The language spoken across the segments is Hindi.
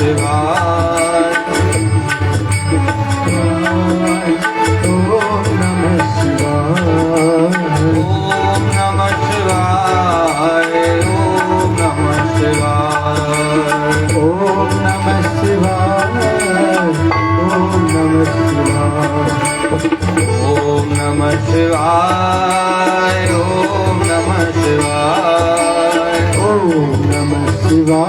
शिवाय। ओम नमः शिवाय। ओम नमः शिवाय। ओम नमः शिवाय। ओम नमः शिवाय। ओम नमः शिवाय। ओम नमः शिवाय। ओम नमः शिवाय। ओम नमः शिवाय।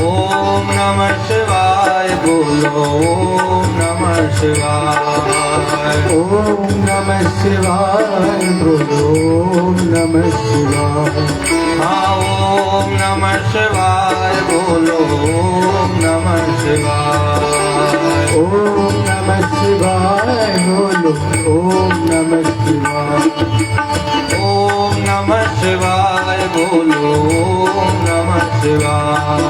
ओम नमः शिवाय। बोलो ओम नमः शिवाय। ओम नमः शिवाय। बोलो ओम नमः शिवाय। हाँ ओम नमः शिवाय। बोलो ओम नमः शिवाय। ओम नमः शिवाय। बोलो ओम नमः शिवाय। ओम नमः शिवाय। बोलो ओम नमः शिवाय।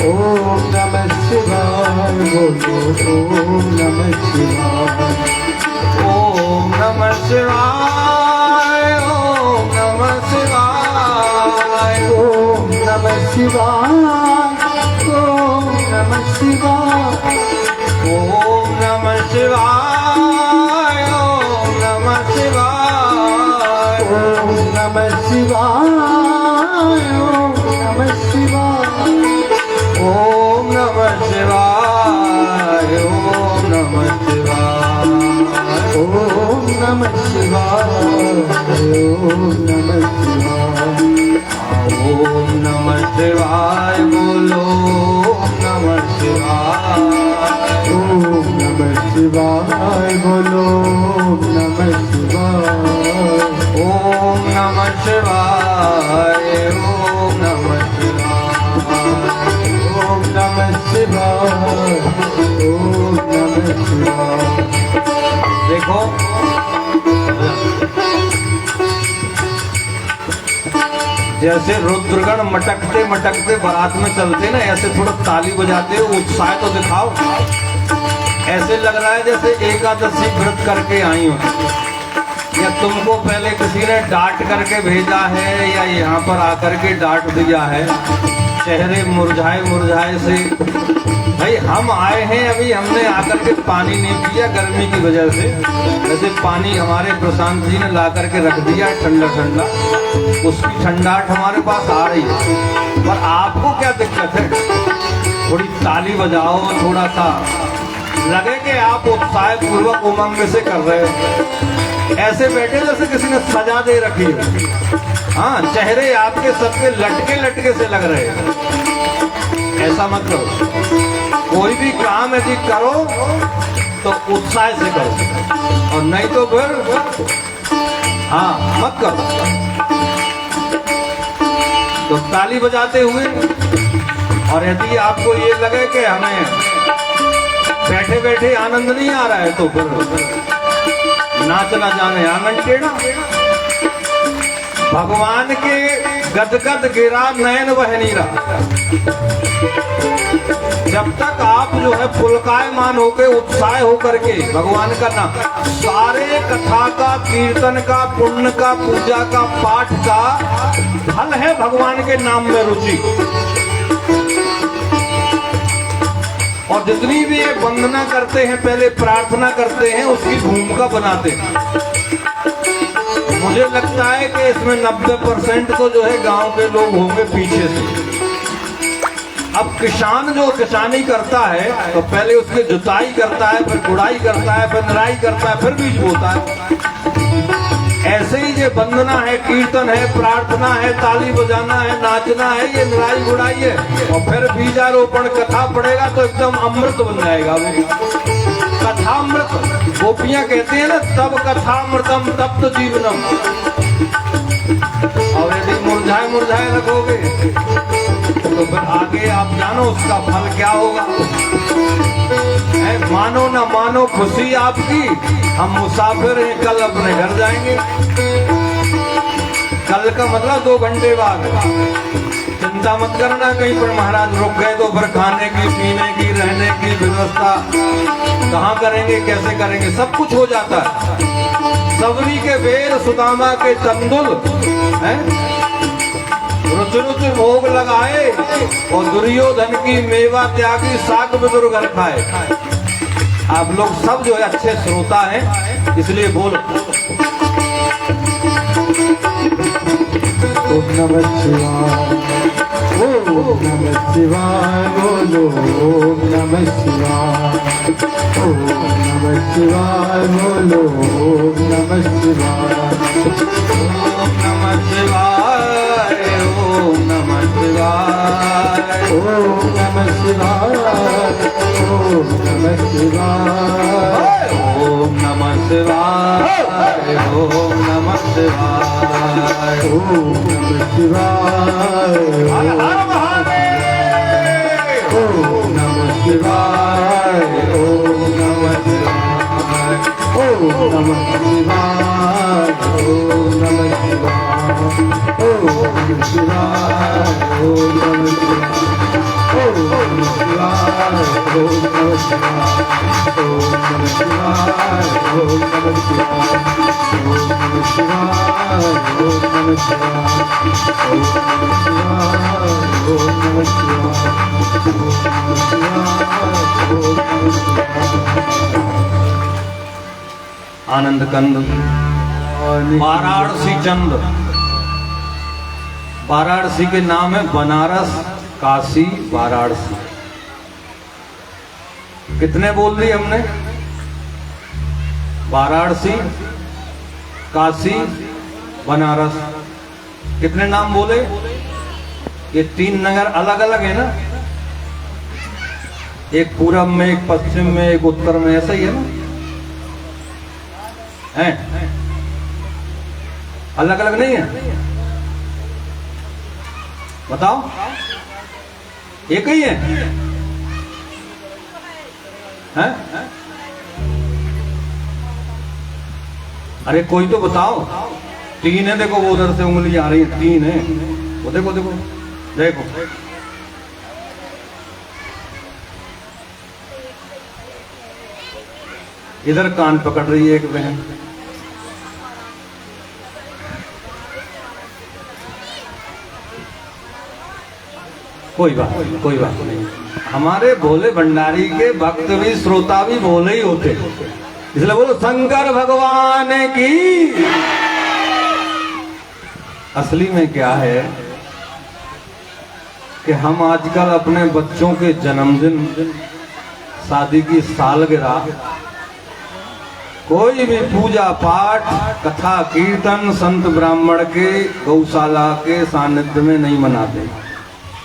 ओम नमः शिवाय। बोलो ओम नमः शिवाय। ओम नमः शिवाय। ओम नमः शिवाय। ओम नमः शिवाय। ओम नमः शिवाय। ओम नमः शिवाय। ओम नमः शिवाय। ओम नमः शिवाय। ओम नमः शिवाय। ओम नमः शिवाय। ओम नमः शिवाय। ओम नमः शिवाय। ओम नमः शिवाय। ओम नमः शिवाय। बोलो ओम नमः शिवाय। ओम नमः शिवाय। बोलो ओम नमः शिवाय। ओम नमः शिवाय। ओम नमः शिवाय। ओम नमः शिवाय। ओम नमः शिवाय। देखो जैसे रुद्रगण मटकते मटकते बारात में चलते ना, ऐसे थोड़ा ताली बजाते हो, उत्साह तो दिखाओ। ऐसे लग रहा है जैसे एकादशी व्रत करके आई हो, या तुमको पहले किसी ने डांट करके भेजा है, या यहाँ पर आकर के डांट दिया है। चेहरे मुरझाए मुरझाए से, भाई हम आए हैं, अभी हमने आकर के पानी नहीं पिया गर्मी की वजह से। जैसे पानी हमारे प्रशांत जी ने ला करके रख दिया ठंडा ठंडा, उसकी ठंडाहट हमारे पास आ रही है। पर आपको क्या दिक्कत है? थोड़ी ताली बजाओ, थोड़ा सा लगे कि आप उत्साह पूर्वक उमंग से कर रहे हो। ऐसे बैठे जैसे किसी ने सजा दे रखी है। हाँ, चेहरे आपके सबके लटके लटके से लग रहे हैं। ऐसा मत करो। कोई भी काम यदि करो तो उत्साह से करो, और नहीं तो फिर हाँ मत करो। तो ताली बजाते हुए, और यदि आपको ये लगे कि हमें बैठे बैठे आनंद नहीं आ रहा है, तो फिर नाचना जाने आंगन टेढ़ा। भगवान के गदगद गिरा नयन वह नीरा। जब तक आप जो है पुलकायमान होकर उत्साह होकर के भगवान का नाम, सारे कथा का, कीर्तन का, पुण्य का, पूजा का, पाठ का फल है भगवान के नाम में रुचि। और जितनी भी ये वंदना करते हैं, पहले प्रार्थना करते हैं, उसकी भूमिका बनाते हैं। मुझे लगता है कि इसमें 90% तो जो है गांव के लोग होंगे पीछे से। अब किसान जो किसानी करता है तो पहले उसकी जुताई करता है, फिर गुड़ाई करता है, फिर निराई करता है, फिर बीज बोता है। ऐसे ही ये वंदना है, कीर्तन है, प्रार्थना है, ताली बजाना है, नाचना है, ये निराई गुड़ाई है। और फिर बीजारोपण कथा पड़ेगा तो एकदम अमृत बन जाएगा वो। कथामृत गोपियां कहते हैं ना, तब कथामृतम तब तो जीवनम। और यदि मुरझाए मुरझाए रखोगे तो फिर आगे आप जानो उसका फल क्या होगा। मानो ना मानो खुशी आपकी, हम मुसाफिर हैं, कल अपने घर जाएंगे। कल का मतलब 2 घंटे बाद। चिंता मत करना कहीं पर महाराज रुक गए तो फिर खाने की, पीने की, रहने की व्यवस्था कहाँ करेंगे, कैसे करेंगे, सब कुछ हो जाता है। सबरी के बेर सुदामा के चंदुल है, रुचि रुचि भोग लगाए और दुर्योधन की मेवा त्यागी साग विदुर घर खाए। आप लोग सब जो है अच्छे श्रोता हैं, इसलिए बोलो ओम नमः शिवाय, ओम नमः शिवाय, बोलो ओम नमः शिवाय, ओम नमः शिवाय, बोलो ओम नमः शिवाय, ओम नमः शिवाय, ओम नमः शिवाय, ओम नमः शिवाय, ओम नमः शिवाय, ओम नमः शिवाय, ओम नमः शिवाय, ओम नमः शिवाय, हर हर महादेव। ओम नमः शिवाय, ओम नमः शिवाय, ओम नमः शिवाय, ओम नमः शिवाय, ओम नमः शिवाय, ओम नमः शिवाय, ओम नमः शिवाय, ओम नमः शिवाय, ओम नमः शिवाय, ओम नमः शिवाय, ओम नमः शिवाय, ओम नमः शिवाय, ओम नमः शिवाय, ओम नमः शिवाय, ओम नमः शिवाय। आनंद कंद वाराणसी चंद, वाराणसी के नाम है बनारस, काशी, वाराणसी। कितने बोल दिए हमने? वाराणसी, काशी, बनारस, कितने नाम बोले? ये तीन नगर अलग अलग है ना, एक पूरब में, एक पश्चिम में, एक उत्तर में, ऐसा ही है ना? हैं? अलग अलग नहीं है? बताओ, एक ही है? हैं? अरे कोई तो बताओ। तीन है, देखो वो उधर से उंगली आ रही है, तीन है वो, देखो देखो देखो। इधर कान पकड़ रही है एक बहन। कोई बात नहीं। हमारे भोले भंडारी के भक्त भी, श्रोता भी भोले ही होते, इसलिए बोलो शंकर भगवान की। असली में क्या है कि हम आजकल अपने बच्चों के जन्मदिन, शादी की सालगिरह, कोई भी पूजा पाठ, कथा कीर्तन संत ब्राह्मण के, गौशाला के सानिध्य में नहीं मनाते,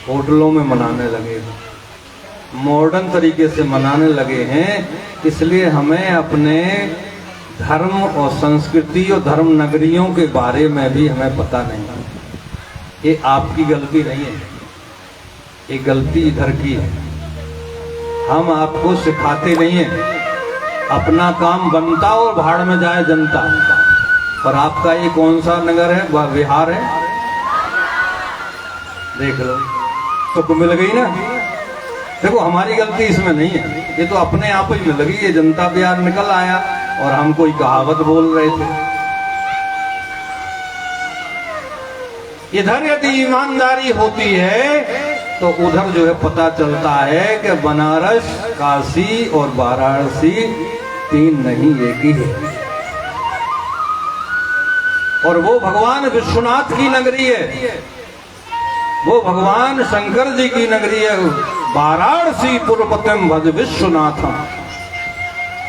होटलों में मनाने लगे, मॉडर्न तरीके से मनाने लगे हैं। इसलिए हमें अपने धर्म और संस्कृति और धर्म नगरियों के बारे में भी हमें पता नहीं। ये आपकी गलती नहीं है, ये गलती इधर की है। हम आपको सिखाते नहीं है, अपना काम बनता और भाड़ में जाए जनता। और आपका ये कौन सा नगर है? वह बिहार है, देख लो, तो मिल गई ना। देखो हमारी गलती इसमें नहीं है, ये तो अपने आप ही में लगी, ये जनता बिहार निकल आया और हम कोई कहावत बोल रहे थे। इधर यदि ईमानदारी होती है तो उधर जो है पता चलता है कि बनारस, काशी और वाराणसी तीन नहीं, एक ही है। और वो भगवान विश्वनाथ की नगरी है, वो भगवान शंकर जी की नगरी है। वाराणसी पुरपतिम भज विश्वनाथम।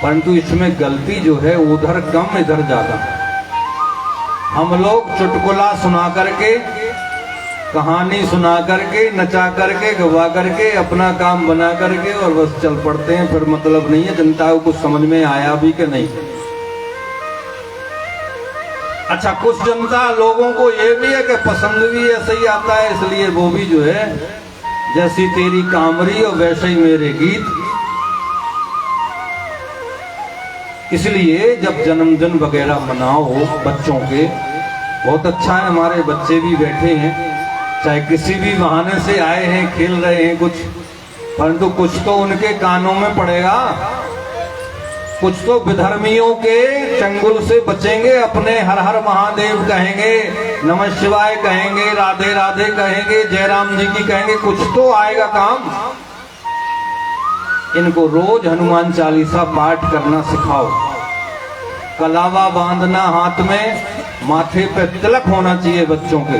परंतु इसमें गलती जो है उधर कम, इधर ज्यादा। हम लोग चुटकुला सुना करके, कहानी सुना करके, नचा करके, गवा करके, अपना काम बना करके और बस चल पड़ते हैं। फिर मतलब नहीं है जनता को कुछ समझ में आया भी कि नहीं। अच्छा, कुछ जनता लोगों को ये भी है कि पसंद भी ऐसे ही आता है, इसलिए वो भी जो है जैसी तेरी कामरी और वैसे ही मेरे गीत। इसलिए जब जन्मदिन वगैरह मनाओ बच्चों के, बहुत अच्छा है, हमारे बच्चे भी बैठे हैं, चाहे किसी भी बहाने से आए हैं, खेल रहे हैं कुछ, परंतु कुछ तो उनके कानों में पड़ेगा। कुछ तो विधर्मियों के चंगुल से बचेंगे, अपने हर हर महादेव कहेंगे, नमः शिवाय कहेंगे, राधे राधे कहेंगे, जयराम जी की कहेंगे, कुछ तो आएगा काम। इनको रोज हनुमान चालीसा पाठ करना सिखाओ, कलावा बांधना हाथ में, माथे पे तिलक होना चाहिए बच्चों के।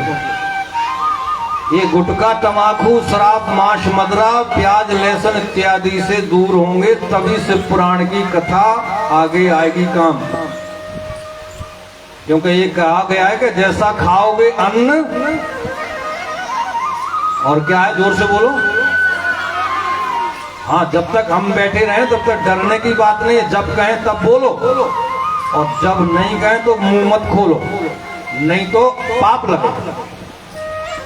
ये गुटखा, तमाकू, शराब, मांस, मदरा, प्याज, लहसुन इत्यादि से दूर होंगे, तभी शिव पुराण की कथा आगे आएगी काम। क्योंकि ये कहा गया है कि जैसा खाओगे अन्न, और क्या है, जोर से बोलो। हाँ, जब तक हम बैठे रहे तब तक डरने की बात नहीं है, जब कहें तब बोलो, और जब नहीं कहें तो मुंह मत खोलो, नहीं तो पाप लगे।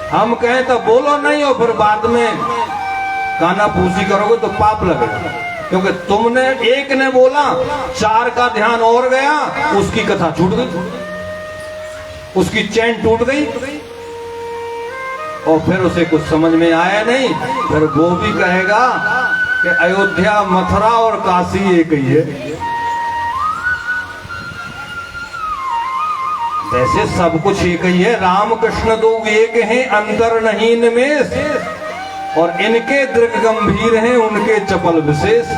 हम कहें तो बोलो नहीं, और फिर बाद में काना फूसी करोगे तो पाप लगेगा। क्योंकि तुमने, एक ने बोला, चार का ध्यान और गया, उसकी कथा छूट गई, उसकी चैन टूट गई, और फिर उसे कुछ समझ में आया नहीं। फिर वो भी कहेगा कि अयोध्या, मथुरा और काशी एक ही है। वैसे सब कुछ एक ही है, राम कृष्ण दो एक हैं, अंतर नहीं इनमें, और इनके दृढ़ गंभीर हैं, उनके चपल विशेष।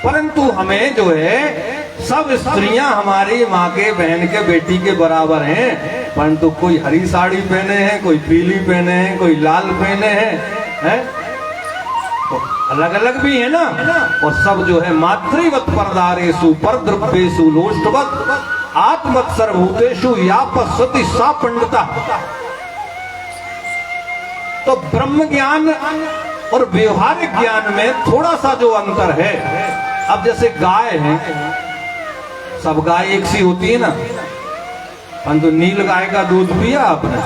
परंतु हमें जो है, सब स्त्रियां हमारी माँ के, बहन के, बेटी के बराबर हैं, परंतु कोई हरी साड़ी पहने हैं, कोई पीली पहने हैं, कोई लाल पहने हैं, तो अलग अलग भी है ना। और सब जो है मातृवत परदारेषु परद्रव्येषु लोष्टवत आत्मत सर्वभूतेषु या पश्यति सा पंडिता। तो ब्रह्म ज्ञान और व्यवहारिक ज्ञान में थोड़ा सा जो अंतर है। अब जैसे गाय है, सब गाय एक सी होती है ना, परंतु नील गाय का दूध पिया आपने,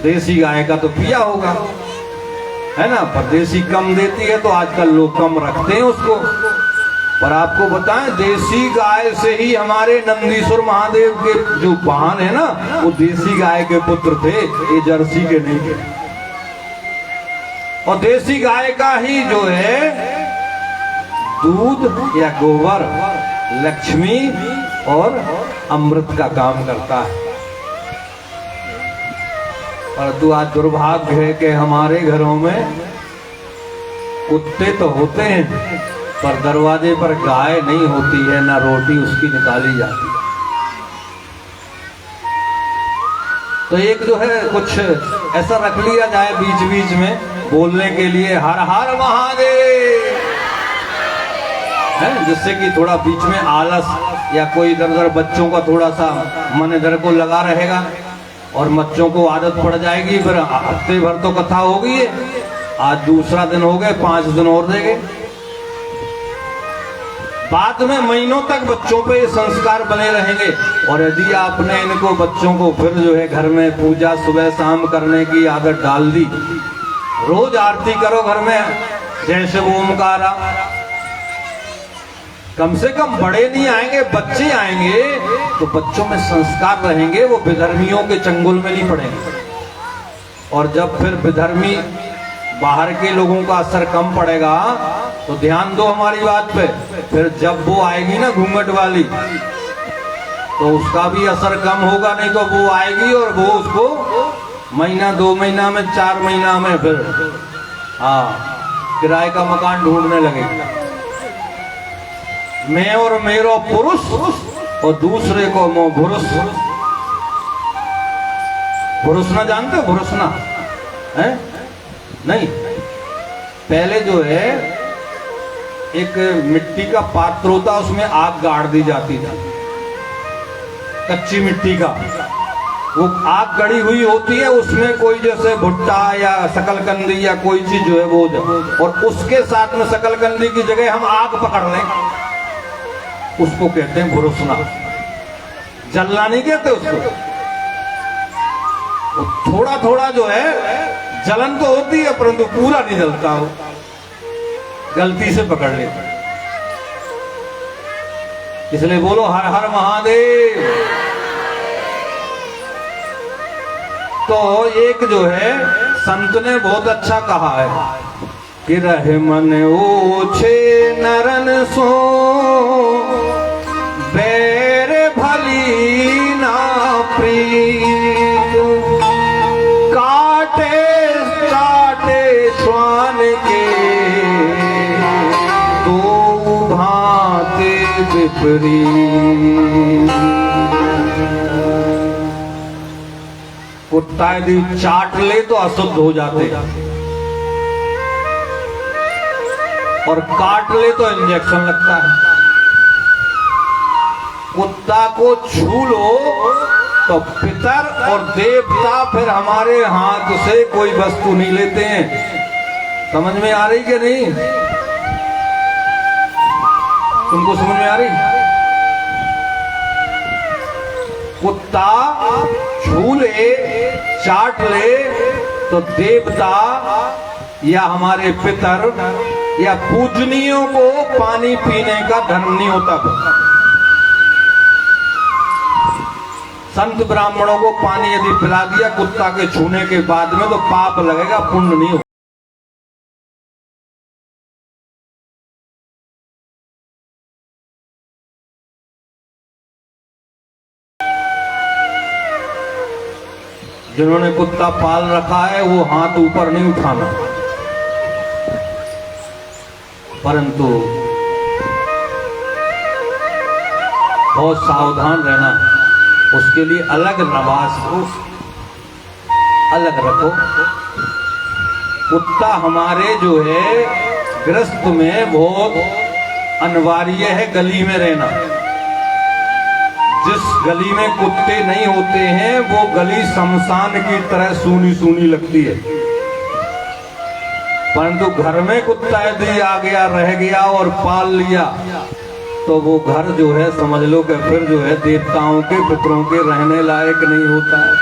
देसी गाय का तो पिया होगा, है ना। पर देसी कम देती है तो आजकल लोग कम रखते हैं उसको। पर आपको बताएं, देसी गाय से ही हमारे नंदीश्वर महादेव के जो वाहन है ना, वो देसी गाय के पुत्र थे, ये जर्सी के नहीं थे। और देसी गाय का ही जो है दूध या गोबर लक्ष्मी और अमृत का काम करता है। परंतु आज दुर्भाग्य है कि हमारे घरों में कुत्ते तो होते हैं, पर दरवाजे पर गाय नहीं होती है, ना रोटी उसकी निकाली जाती है। तो एक जो है कुछ ऐसा रख लिया जाए बीच बीच में बोलने के लिए, हर हर महादेव, है, जिससे कि थोड़ा बीच में आलस या कोई इधर उधर बच्चों का थोड़ा सा मन इधर को लगा रहेगा, और बच्चों को आदत पड़ जाएगी। फिर हफ्ते भर तो कथा हो गई है, आज दूसरा दिन हो गए, 5 दिन और देंगे, बाद में महीनों तक बच्चों पे ये संस्कार बने रहेंगे। और यदि आपने इनको, बच्चों को फिर जो है घर में पूजा सुबह शाम करने की आदत डाल दी, रोज आरती करो घर में, जैसे ओमकारा, कम से कम बड़े नहीं आएंगे, बच्चे आएंगे, तो बच्चों में संस्कार रहेंगे, वो विधर्मियों के चंगुल में नहीं पड़ेंगे। और जब फिर विधर्मी बाहर के लोगों का असर कम पड़ेगा, तो ध्यान दो हमारी बात पे, फिर जब वो आएगी ना घूंघट वाली, तो उसका भी असर कम होगा। नहीं तो वो आएगी और वो उसको महीना 2 महीना में 4 महीना में फिर किराए का मकान ढूंढने लगेगी। मैं और मेरो पुरुष और दूसरे को मो भुरुष। भुरुसना जानते हो? भुरुसना है नहीं, पहले जो है एक मिट्टी का पात्र होता, उसमें आग गाड़ दी जाती थी, कच्ची मिट्टी का। वो आग गड़ी हुई होती है, उसमें कोई जैसे भुट्टा या शकलकंदी या कोई चीज जो है वो, और उसके साथ में शकलकंदी की जगह हम आग पकड़ लें, उसको कहते हैं भुरुसना। जलना नहीं कहते उसको। थोड़ा थोड़ा जो है जलन तो होती है, परंतु पूरा नहीं जलता, हो गलती से पकड़ लेते। इसलिए बोलो हर हर महादेव। तो एक जो है संत ने बहुत अच्छा कहा है कि रहे मन ओछे नरन सो बैर भली ना प्रीत, काटे काटे श्वान के दो भांति विपरीत। कुत्ता यदि चाट ले तो अशुद्ध हो जाते, और काट ले तो इंजेक्शन लगता है। कुत्ता को छू लो तो पितर और देवता फिर हमारे हाथ से कोई वस्तु नहीं लेते हैं। समझ में आ रही कि नहीं? तुमको समझ में आ रही? कुत्ता छू ले, चाट ले तो देवता या हमारे पितर या पूजनियों को पानी पीने का धर्म नहीं होता। संत ब्राह्मणों को पानी यदि पिला दिया कुत्ता के छूने के बाद में तो पाप लगेगा, पुण्य नहीं होगा। जिन्होंने कुत्ता पाल रखा है वो हाथ ऊपर नहीं उठाना, परंतु बहुत सावधान रहना। उसके लिए अलग नवाज को अलग रखो। कुत्ता हमारे जो है गृहस्थ में बहुत अनिवार्य है गली में रहना। जिस गली में कुत्ते नहीं होते हैं वो गली शमशान की तरह सूनी सूनी लगती है। परंतु घर में कुत्ता यदि आ गया, रह गया और पाल लिया तो वो घर जो है समझ लो कि फिर जो है देवताओं के पितरों के रहने लायक नहीं होता है।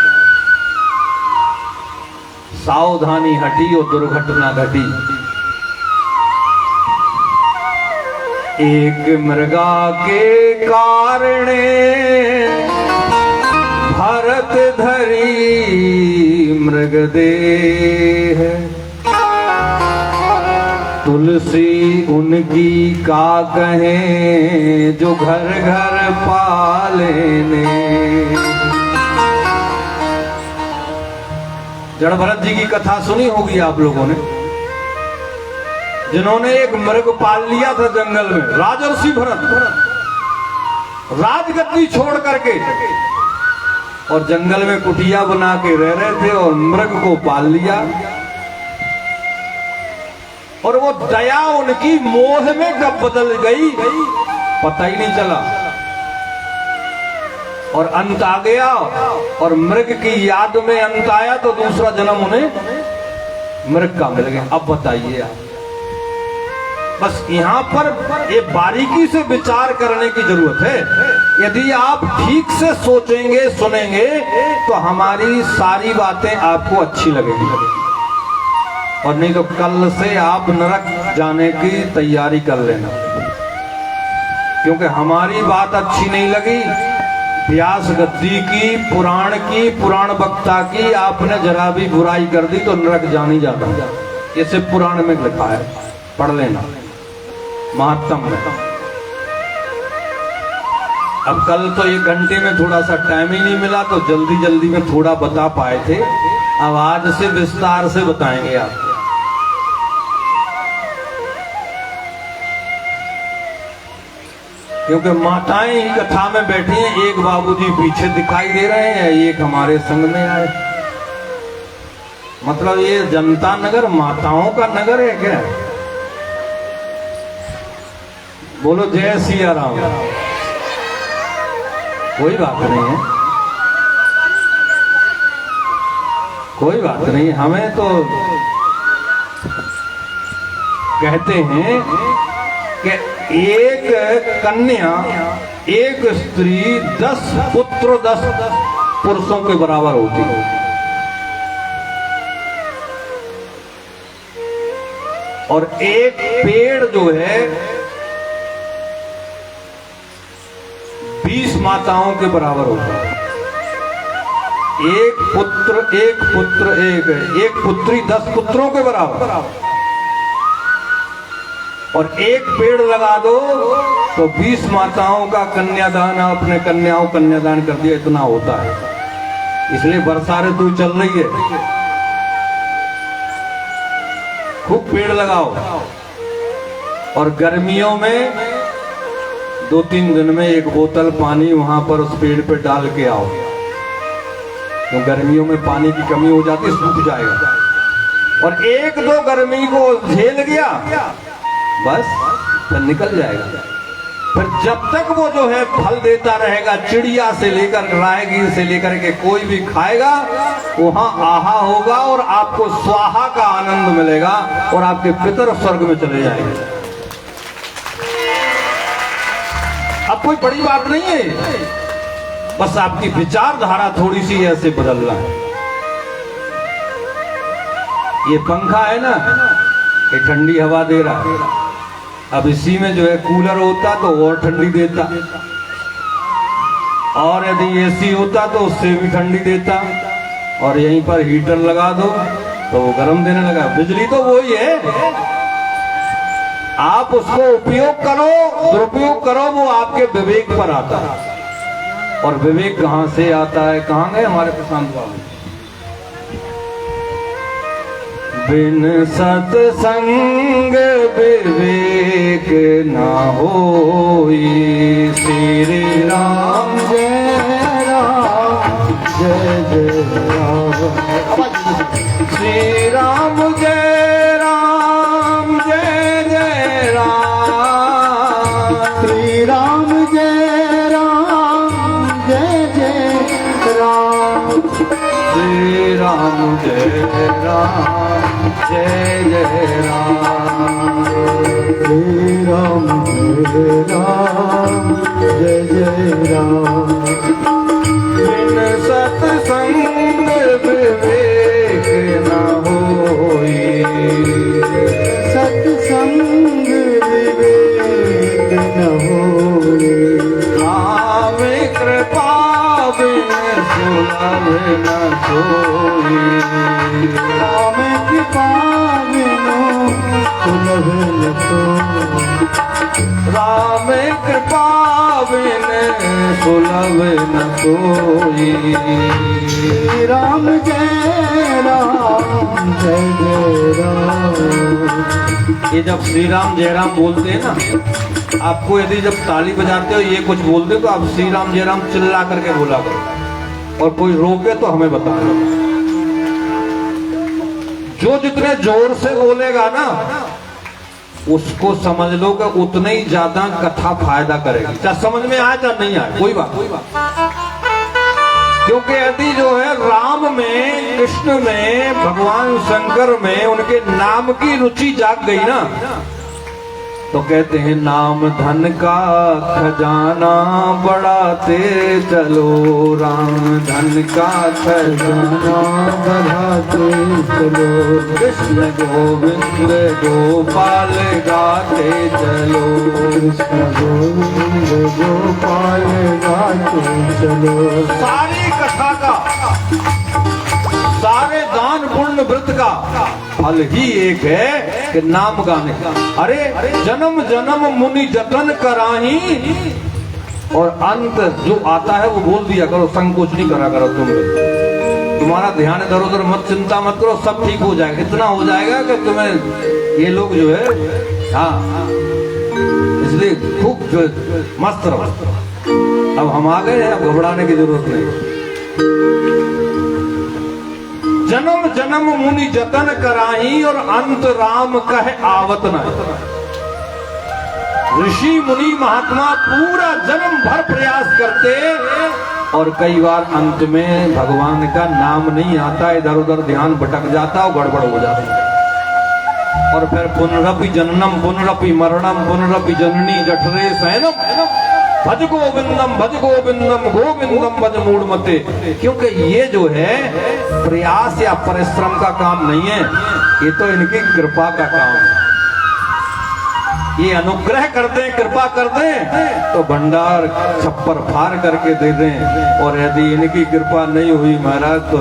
सावधानी हटी और दुर्घटना घटी। एक मृगा के कारणे भरत धरी मृग देह, तुलसी उनकी का कहें जो घर घर पालेने। जड़ भरत जी की कथा सुनी होगी आप लोगों ने, जिन्होंने एक मृग पाल लिया था जंगल में। राजर्षि भरत राजगद्दी छोड़ करके और जंगल में कुटिया बना के रह रहे थे और मृग को पाल लिया, और वो दया उनकी मोह में कब बदल गई पता ही नहीं चला, और अंत आ गया। और मृग की याद में अंत आया तो दूसरा जन्म उन्हें मृग का मिल गया। अब बताइए आप, बस यहाँ पर ये बारीकी से विचार करने की जरूरत है। यदि आप ठीक से सोचेंगे सुनेंगे तो हमारी सारी बातें आपको अच्छी लगेंगी, और नहीं तो कल से आप नरक जाने की तैयारी कर लेना। क्योंकि हमारी बात अच्छी नहीं लगी, व्यास गद्दी की, पुराण वक्ता की आपने जरा भी बुराई कर दी तो नरक जानी जाता। इसे पुराण में लिखा है, पढ़ लेना महात्म में। अब कल तो 1 घंटे में थोड़ा सा टाइम ही नहीं मिला तो जल्दी में थोड़ा बता पाए थे। अब आज से विस्तार से बताएंगे आप। क्योंकि माताएं ही कथा में बैठी हैं, एक बाबूजी पीछे दिखाई दे रहे हैं, एक हमारे संग में आए। मतलब ये जनता नगर माताओं का नगर है क्या? बोलो जय सिया राम। कोई बात नहीं है, कोई बात नहीं। हमें तो कहते हैं कि एक कन्या, एक स्त्री 10 पुत्र 10 पुरुषों के बराबर होती है। और एक पेड़ जो है 20 माताओं के बराबर होता है। एक पुत्री 10 पुत्रों के बराबर। और एक पेड़ लगा दो तो 20 माताओं का कन्यादान, अपने कन्याओं कन्यादान कर दिया, इतना होता है। इसलिए वर्षा ऋतु चल रही है, खूब पेड़ लगाओ। और गर्मियों में 2-3 दिन में 1 बोतल पानी वहां पर उस पेड़ पे डाल के आओ, तो गर्मियों में पानी की कमी हो जाती है, सूख जाएगा। और 1-2 गर्मी को झेल गया, बस फिर निकल जाएगा। फिर जब तक वो जो है फल देता रहेगा, चिड़िया से लेकर राहगीर से लेकर के कोई भी खाएगा, वहां आहा होगा और आपको स्वाहा का आनंद मिलेगा और आपके पितर स्वर्ग में चले जाएंगे। अब कोई बड़ी बात नहीं है, बस आपकी विचारधारा थोड़ी सी ऐसे बदलना है। ये पंखा है ना, ये ठंडी हवा दे रहा है। अब इसी में जो है कूलर होता तो और ठंडी देता, और यदि एसी होता तो उससे भी ठंडी देता, और यहीं पर हीटर लगा दो तो वो गर्म देने लगा। बिजली तो वही है, आप उसको उपयोग करो, दुरुपयोग करो, वो आपके विवेक पर आता है। और विवेक कहां से आता है? कहां गए हमारे प्रशांत बाबू? बिन सत्संग विवेक ना होई, श्री राम जय राम जय जय राम, श्री राम जय राम जय जय राम, श्री राम जय राम जय जय राम, श्री राम जय राम जय जय राम, श्री राम जय राम जय जय राम। बिन सत्संग विवेक न होई, सत्संग विवेक न होई, राम कृपा बिन सुलभ न सोई, राम कृपा बिनु सुलभ न सोई, राम कृपा बिन सुलभ न सोई, श्री राम जय राम जय जय राम। ये जब श्री राम जय राम बोलते हैं ना, आपको यदि जब ताली बजाते हो ये कुछ बोलते हो तो आप श्री राम जय राम चिल्ला करके बोला करो, और कोई रोके तो हमें बताओ। जो जितने जोर से बोलेगा ना, उसको समझ लो कि उतने ही ज्यादा कथा फायदा करेगी, चाहे समझ में आए चाहे नहीं आए, कोई बात। क्योंकि यदि जो है राम में, कृष्ण में, भगवान शंकर में उनके नाम की रुचि जाग गई ना, तो कहते हैं नाम धन का खजाना बढ़ाते चलो, राम धन का खजाना बढ़ाते चलो, कृष्ण गोविंद गोपाल गाते चलो, कृष्ण गोविंद गोपाल गाते चलो। सारी कथा का, सारे दान पुण्य व्रत का फल ही एक है कि नाम गाने का। अरे जन्म जन्म मुनि जतन कराही, और अंत जो आता है वो बोल दिया करो, संकोच नहीं करा करो। तुम्हारा ध्यान इधर उधर मत, चिंता मत करो, सब ठीक हो जाएगा। इतना हो जाएगा कि तुम्हें ये लोग जो है, हाँ, इसलिए खूब जो मस्त रहो। अब हम आ गए हैं, अब घबराने की जरूरत नहीं। जन्म जन्म मुनि जतन कराही, और अंत राम कहे आवत न। ऋषि मुनि महात्मा पूरा जन्म भर प्रयास करते, और कई बार अंत में भगवान का नाम नहीं आता, इधर उधर ध्यान भटक जाता और गड़बड़ हो जाता। और फिर पुनरपि जननम पुनरपि मरणम पुनरपि जननी जठरे शयनम, भज गोविंदम गोविंदम भज मूढ़मते। क्योंकि ये जो है प्रयास या परिश्रम का काम नहीं है, ये तो इनकी कृपा का काम है। ये अनुग्रह करते हैं, कृपा करते हैं तो भंडार छप्पर फाड़ करके दे दें, और यदि इनकी कृपा नहीं हुई महाराज तो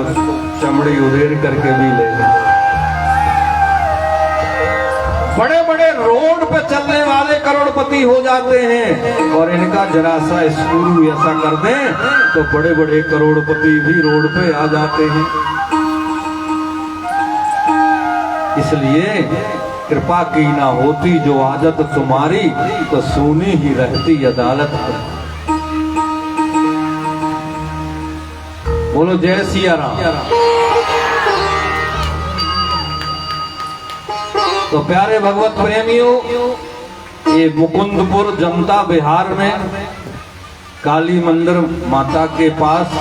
चमड़ी उधेड़ करके भी ले लें। बड़े बड़े रोड पे चलने वाले करोड़पति हो जाते हैं, और इनका जरा सा स्क्रू ऐसा कर दें तो बड़े बड़े करोड़पति भी रोड पे आ जाते हैं। इसलिए कृपा की ना होती जो आदत तुम्हारी, तो सुनी ही रहती अदालत। बोलो जय सिया राम। तो प्यारे भगवत प्रेमियों, ये मुकुंदपुर जनता बिहार में काली मंदिर माता के पास,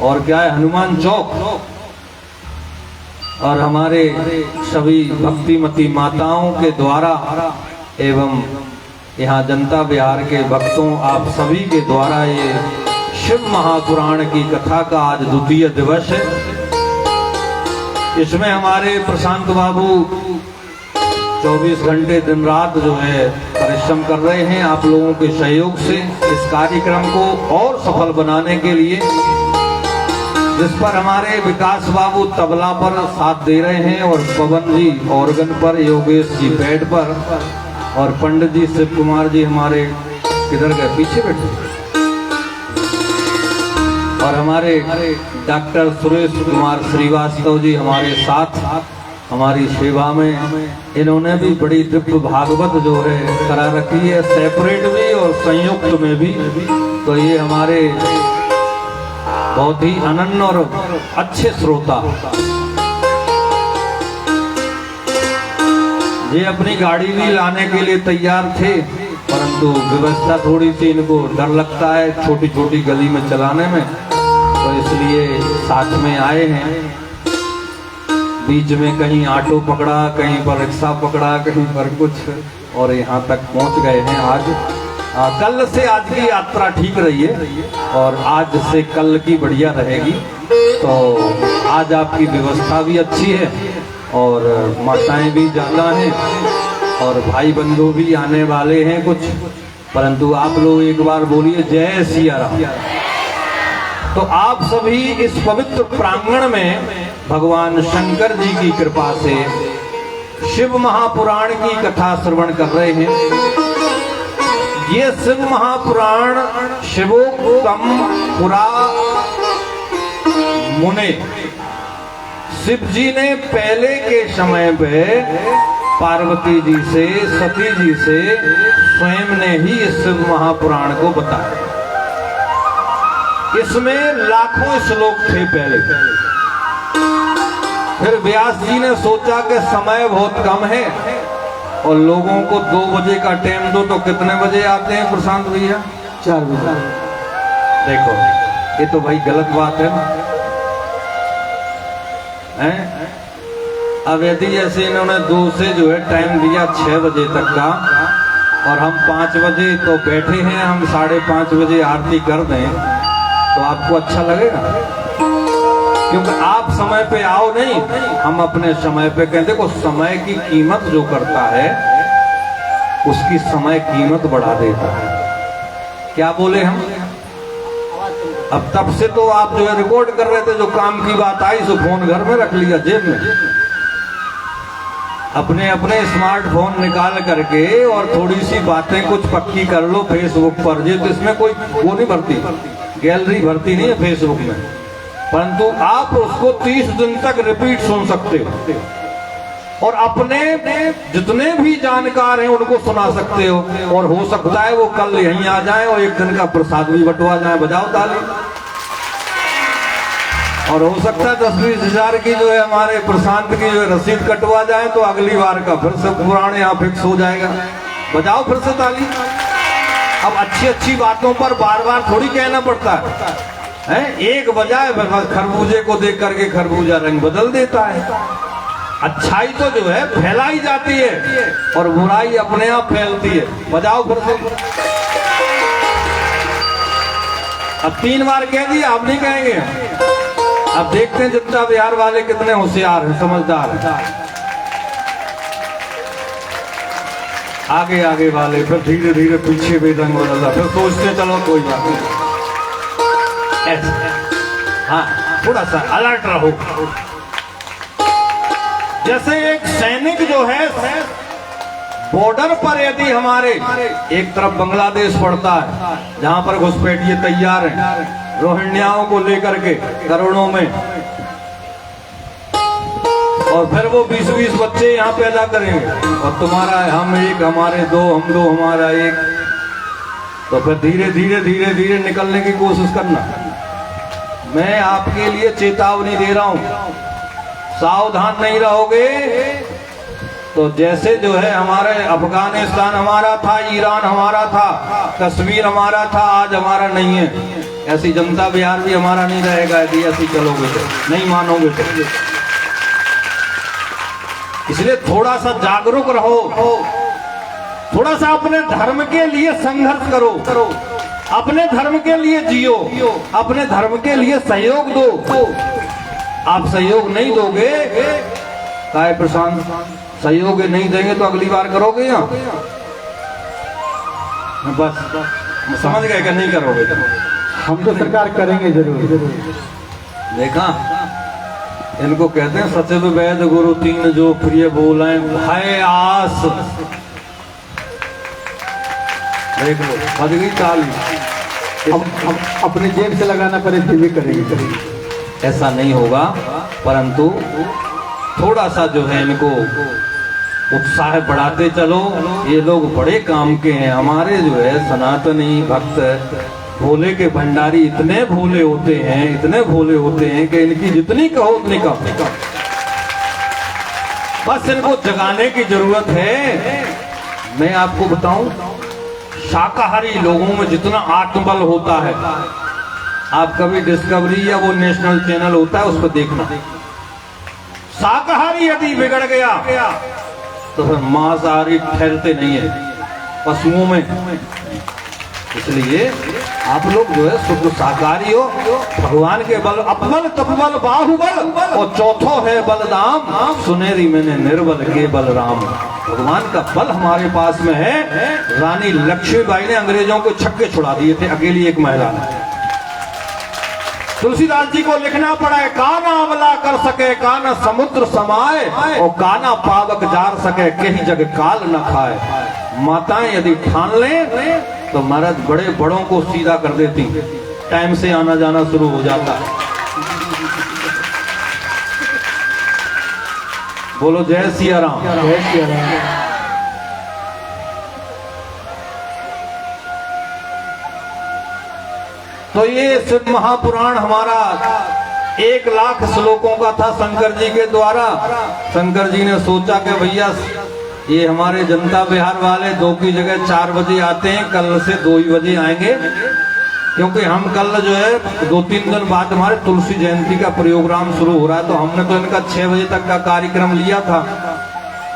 और क्या है हनुमान चौक, और हमारे सभी भक्तिमती माताओं के द्वारा एवं यहाँ जनता बिहार के भक्तों आप सभी के द्वारा ये शिव महापुराण की कथा का आज द्वितीय दिवस है। इसमें हमारे प्रशांत बाबू 24 घंटे दिन रात जो है परिश्रम कर रहे हैं आप लोगों के सहयोग से इस कार्यक्रम को और सफल बनाने के लिए, जिस पर हमारे विकास बाबू तबला पर साथ दे रहे हैं, और पवन जी ऑर्गन पर, योगेश जी पैड पर, और पंडित जी शिव कुमार जी हमारे किधर गए, पीछे बैठे, और हमारे डॉक्टर सुरेश कुमार श्रीवास्तव जी हमारे साथ हमारी सेवा में। इन्होंने भी बड़ी दिव्य भागवत जो है करा रखी है, सेपरेट भी और संयुक्त में भी। तो ये हमारे बहुत ही अनन्य और अच्छे श्रोता, ये अपनी गाड़ी भी लाने के लिए तैयार थे, परंतु व्यवस्था थोड़ी सी इनको डर लगता है छोटी छोटी गली में चलाने में, तो इसलिए साथ में आए हैं। बीच में कहीं ऑटो पकड़ा, कहीं पर रिक्शा पकड़ा, कहीं पर कुछ, और यहाँ तक पहुँच गए हैं आज। कल से आज की यात्रा ठीक रही है, और आज से कल की बढ़िया रहेगी। तो आज आपकी व्यवस्था भी अच्छी है, और माताएं भी ज़्यादा हैं, और भाई बंधु भी आने वाले हैं कुछ, परंतु आप लोग एक बार बोलिए जय सिया राम। तो आप सभी इस पवित्र प्रांगण में भगवान शंकर जी की कृपा से शिव महापुराण की कथा श्रवण कर रहे हैं। ये शिव महापुराण शिवोक्तम पुरा मुने, शिव जी ने पहले के समय पे पार्वती जी से, सती जी से स्वयं ने ही इस शिव महापुराण को बताया। इसमें लाखों श्लोक थे पहले। फिर व्यास जी ने सोचा कि समय बहुत कम है और लोगों को 2 बजे का टाइम दो, तो कितने बजे आते हैं प्रशांत भैया? 4 बजे। देखो ये तो भाई गलत बात है ना, हैं? अब यदि जैसे इन्होंने 2 से जो है टाइम दिया 6 बजे तक का, और हम 5 बजे तो बैठे हैं, हम 5:30 बजे आरती कर दें, तो आपको अच्छा लगेगा? क्योंकि आप समय पे आओ नहीं, हम अपने समय पे कहते। देखो समय की कीमत जो करता है उसकी समय कीमत बढ़ा देता है। क्या बोले हम? अब तब से तो आप जो है रिकॉर्ड कर रहे थे, जो काम की बात आई सो फोन घर में रख लिया जेब में, अपने अपने स्मार्टफोन निकाल करके, और थोड़ी सी बातें कुछ पक्की कर लो फेसबुक पर। जी तो इसमें कोई वो नहीं भरती, गैलरी भरती नहीं है फेसबुक में, परंतु आप उसको 30 दिन तक रिपीट सुन सकते हो, और अपने जितने भी जानकार हैं उनको सुना सकते हो, और हो सकता है वो कल यहीं आ जाए और एक दिन का प्रसाद भी बंटवा जाए। बजाओ ताली। और हो सकता है 10-20 हजार की जो है हमारे प्रशांत की जो है रसीद कटवा जाए, तो अगली बार का फिर से पुराण यहाँ फिक्स हो जाएगा। बजाओ फिर से ताली। अब अच्छी अच्छी बातों पर बार बार थोड़ी कहना पड़ता है, एक बजाय खरबूजे को देख करके खरबूजा रंग बदल देता है। अच्छाई तो जो है फैलाई जाती है और बुराई अपने आप फैलती है। बजाओ फिर से। अब 3 बार कह दिया, अब नहीं कहेंगे। अब देखते हैं जनता बिहार वाले कितने होशियार हैं, समझदार हैं। आगे आगे वाले फिर धीरे धीरे पीछे भी रंग बदलता, फिर सोचते चलो कोई बात नहीं, ऐसे। हाँ, थोड़ा सा अलर्ट रहो। जैसे एक सैनिक जो है बॉर्डर पर यदि हमारे एक तरफ बांग्लादेश पड़ता है जहां पर घुसपैठिए तैयार हैं रोहिंग्याओं को लेकर के करोड़ों में, और फिर वो 20-20 बच्चे यहाँ पैदा करेंगे और तुम्हारा हम एक, हमारे दो, हम दो, हमारा एक, तो फिर धीरे धीरे धीरे धीरे निकलने की कोशिश करना। मैं आपके लिए चेतावनी दे रहा हूं, सावधान नहीं रहोगे तो जैसे जो है हमारे अफगानिस्तान हमारा था, ईरान हमारा था, कश्मीर हमारा था, आज हमारा नहीं है, ऐसी जनता बिहार भी हमारा नहीं रहेगा यदि ऐसी चलोगे तो, नहीं मानोगे तो। इसलिए थोड़ा सा जागरूक रहो, थोड़ा सा अपने धर्म के लिए संघर्ष करो, अपने धर्म के लिए जियो, अपने धर्म के लिए सहयोग दो। आप सहयोग नहीं दोगे, काय प्रशांत, सहयोग नहीं देंगे तो अगली बार करोगे यहाँ? बस समझ गए कि नहीं करोगे? हम तो सरकार करेंगे जरूर। देखा, इनको कहते हैं सचिव वैद गुरु तीन जो प्रिय बोले भय आस। देख लो, बज गई ताली। हम अपनी जेब से लगाना पड़े फिर भी करेंगे। ऐसा नहीं होगा, परंतु थोड़ा सा जो है इनको उत्साह बढ़ाते चलो। ये लोग बड़े काम के हैं, हमारे जो है सनातनी भक्त भोले के भंडारी इतने भोले होते हैं, इतने भोले होते हैं कि इनकी जितनी कहो उतनी कम। बस इनको जगाने की जरूरत है। मैं आपको बताऊं, शाकाहारी लोगों में जितना आत्मबल होता है, आप कभी डिस्कवरी या वो नेशनल चैनल होता है उस पर देखना, शाकाहारी यदि बिगड़ गया तो फिर मांसाहारी ठहरते नहीं है पशुओं में। इसलिए आप लोग जो है शुद्ध शाकाहारी हो, भगवान के बल अपबल तपबल बाहुबल, और चौथो है बलदाम, सुनेरी मैंने निर्बल के बलराम। भगवान का बल हमारे पास में है। रानी लक्ष्मीबाई ने अंग्रेजों को छक्के छुड़ा दिए थे, अकेली एक महिला ने। तुलसीदास जी को लिखना पड़ा है, काना अमला कर सके काना समुद्र समाए, और काना पावक जार सके कहीं जग काल न खाए। माताएं यदि ठान लें तो महाराज बड़े बड़ों को सीधा कर देती, टाइम से आना जाना शुरू हो जाता है। बोलो जय सिया राम। जय सिया राम। तो ये शिव महापुराण हमारा 1,00,000 श्लोकों का था शंकर जी के द्वारा। शंकर जी ने सोचा कि भैया ये हमारे जनता बिहार वाले 2 की जगह 4 बजे आते हैं, कल से 2 ही बजे आएंगे, क्योंकि हम कल जो है 2-3 दिन बाद हमारे तुलसी जयंती का प्रोग्राम शुरू हो रहा है। तो हमने तो इनका 6 बजे तक का कार्यक्रम लिया था,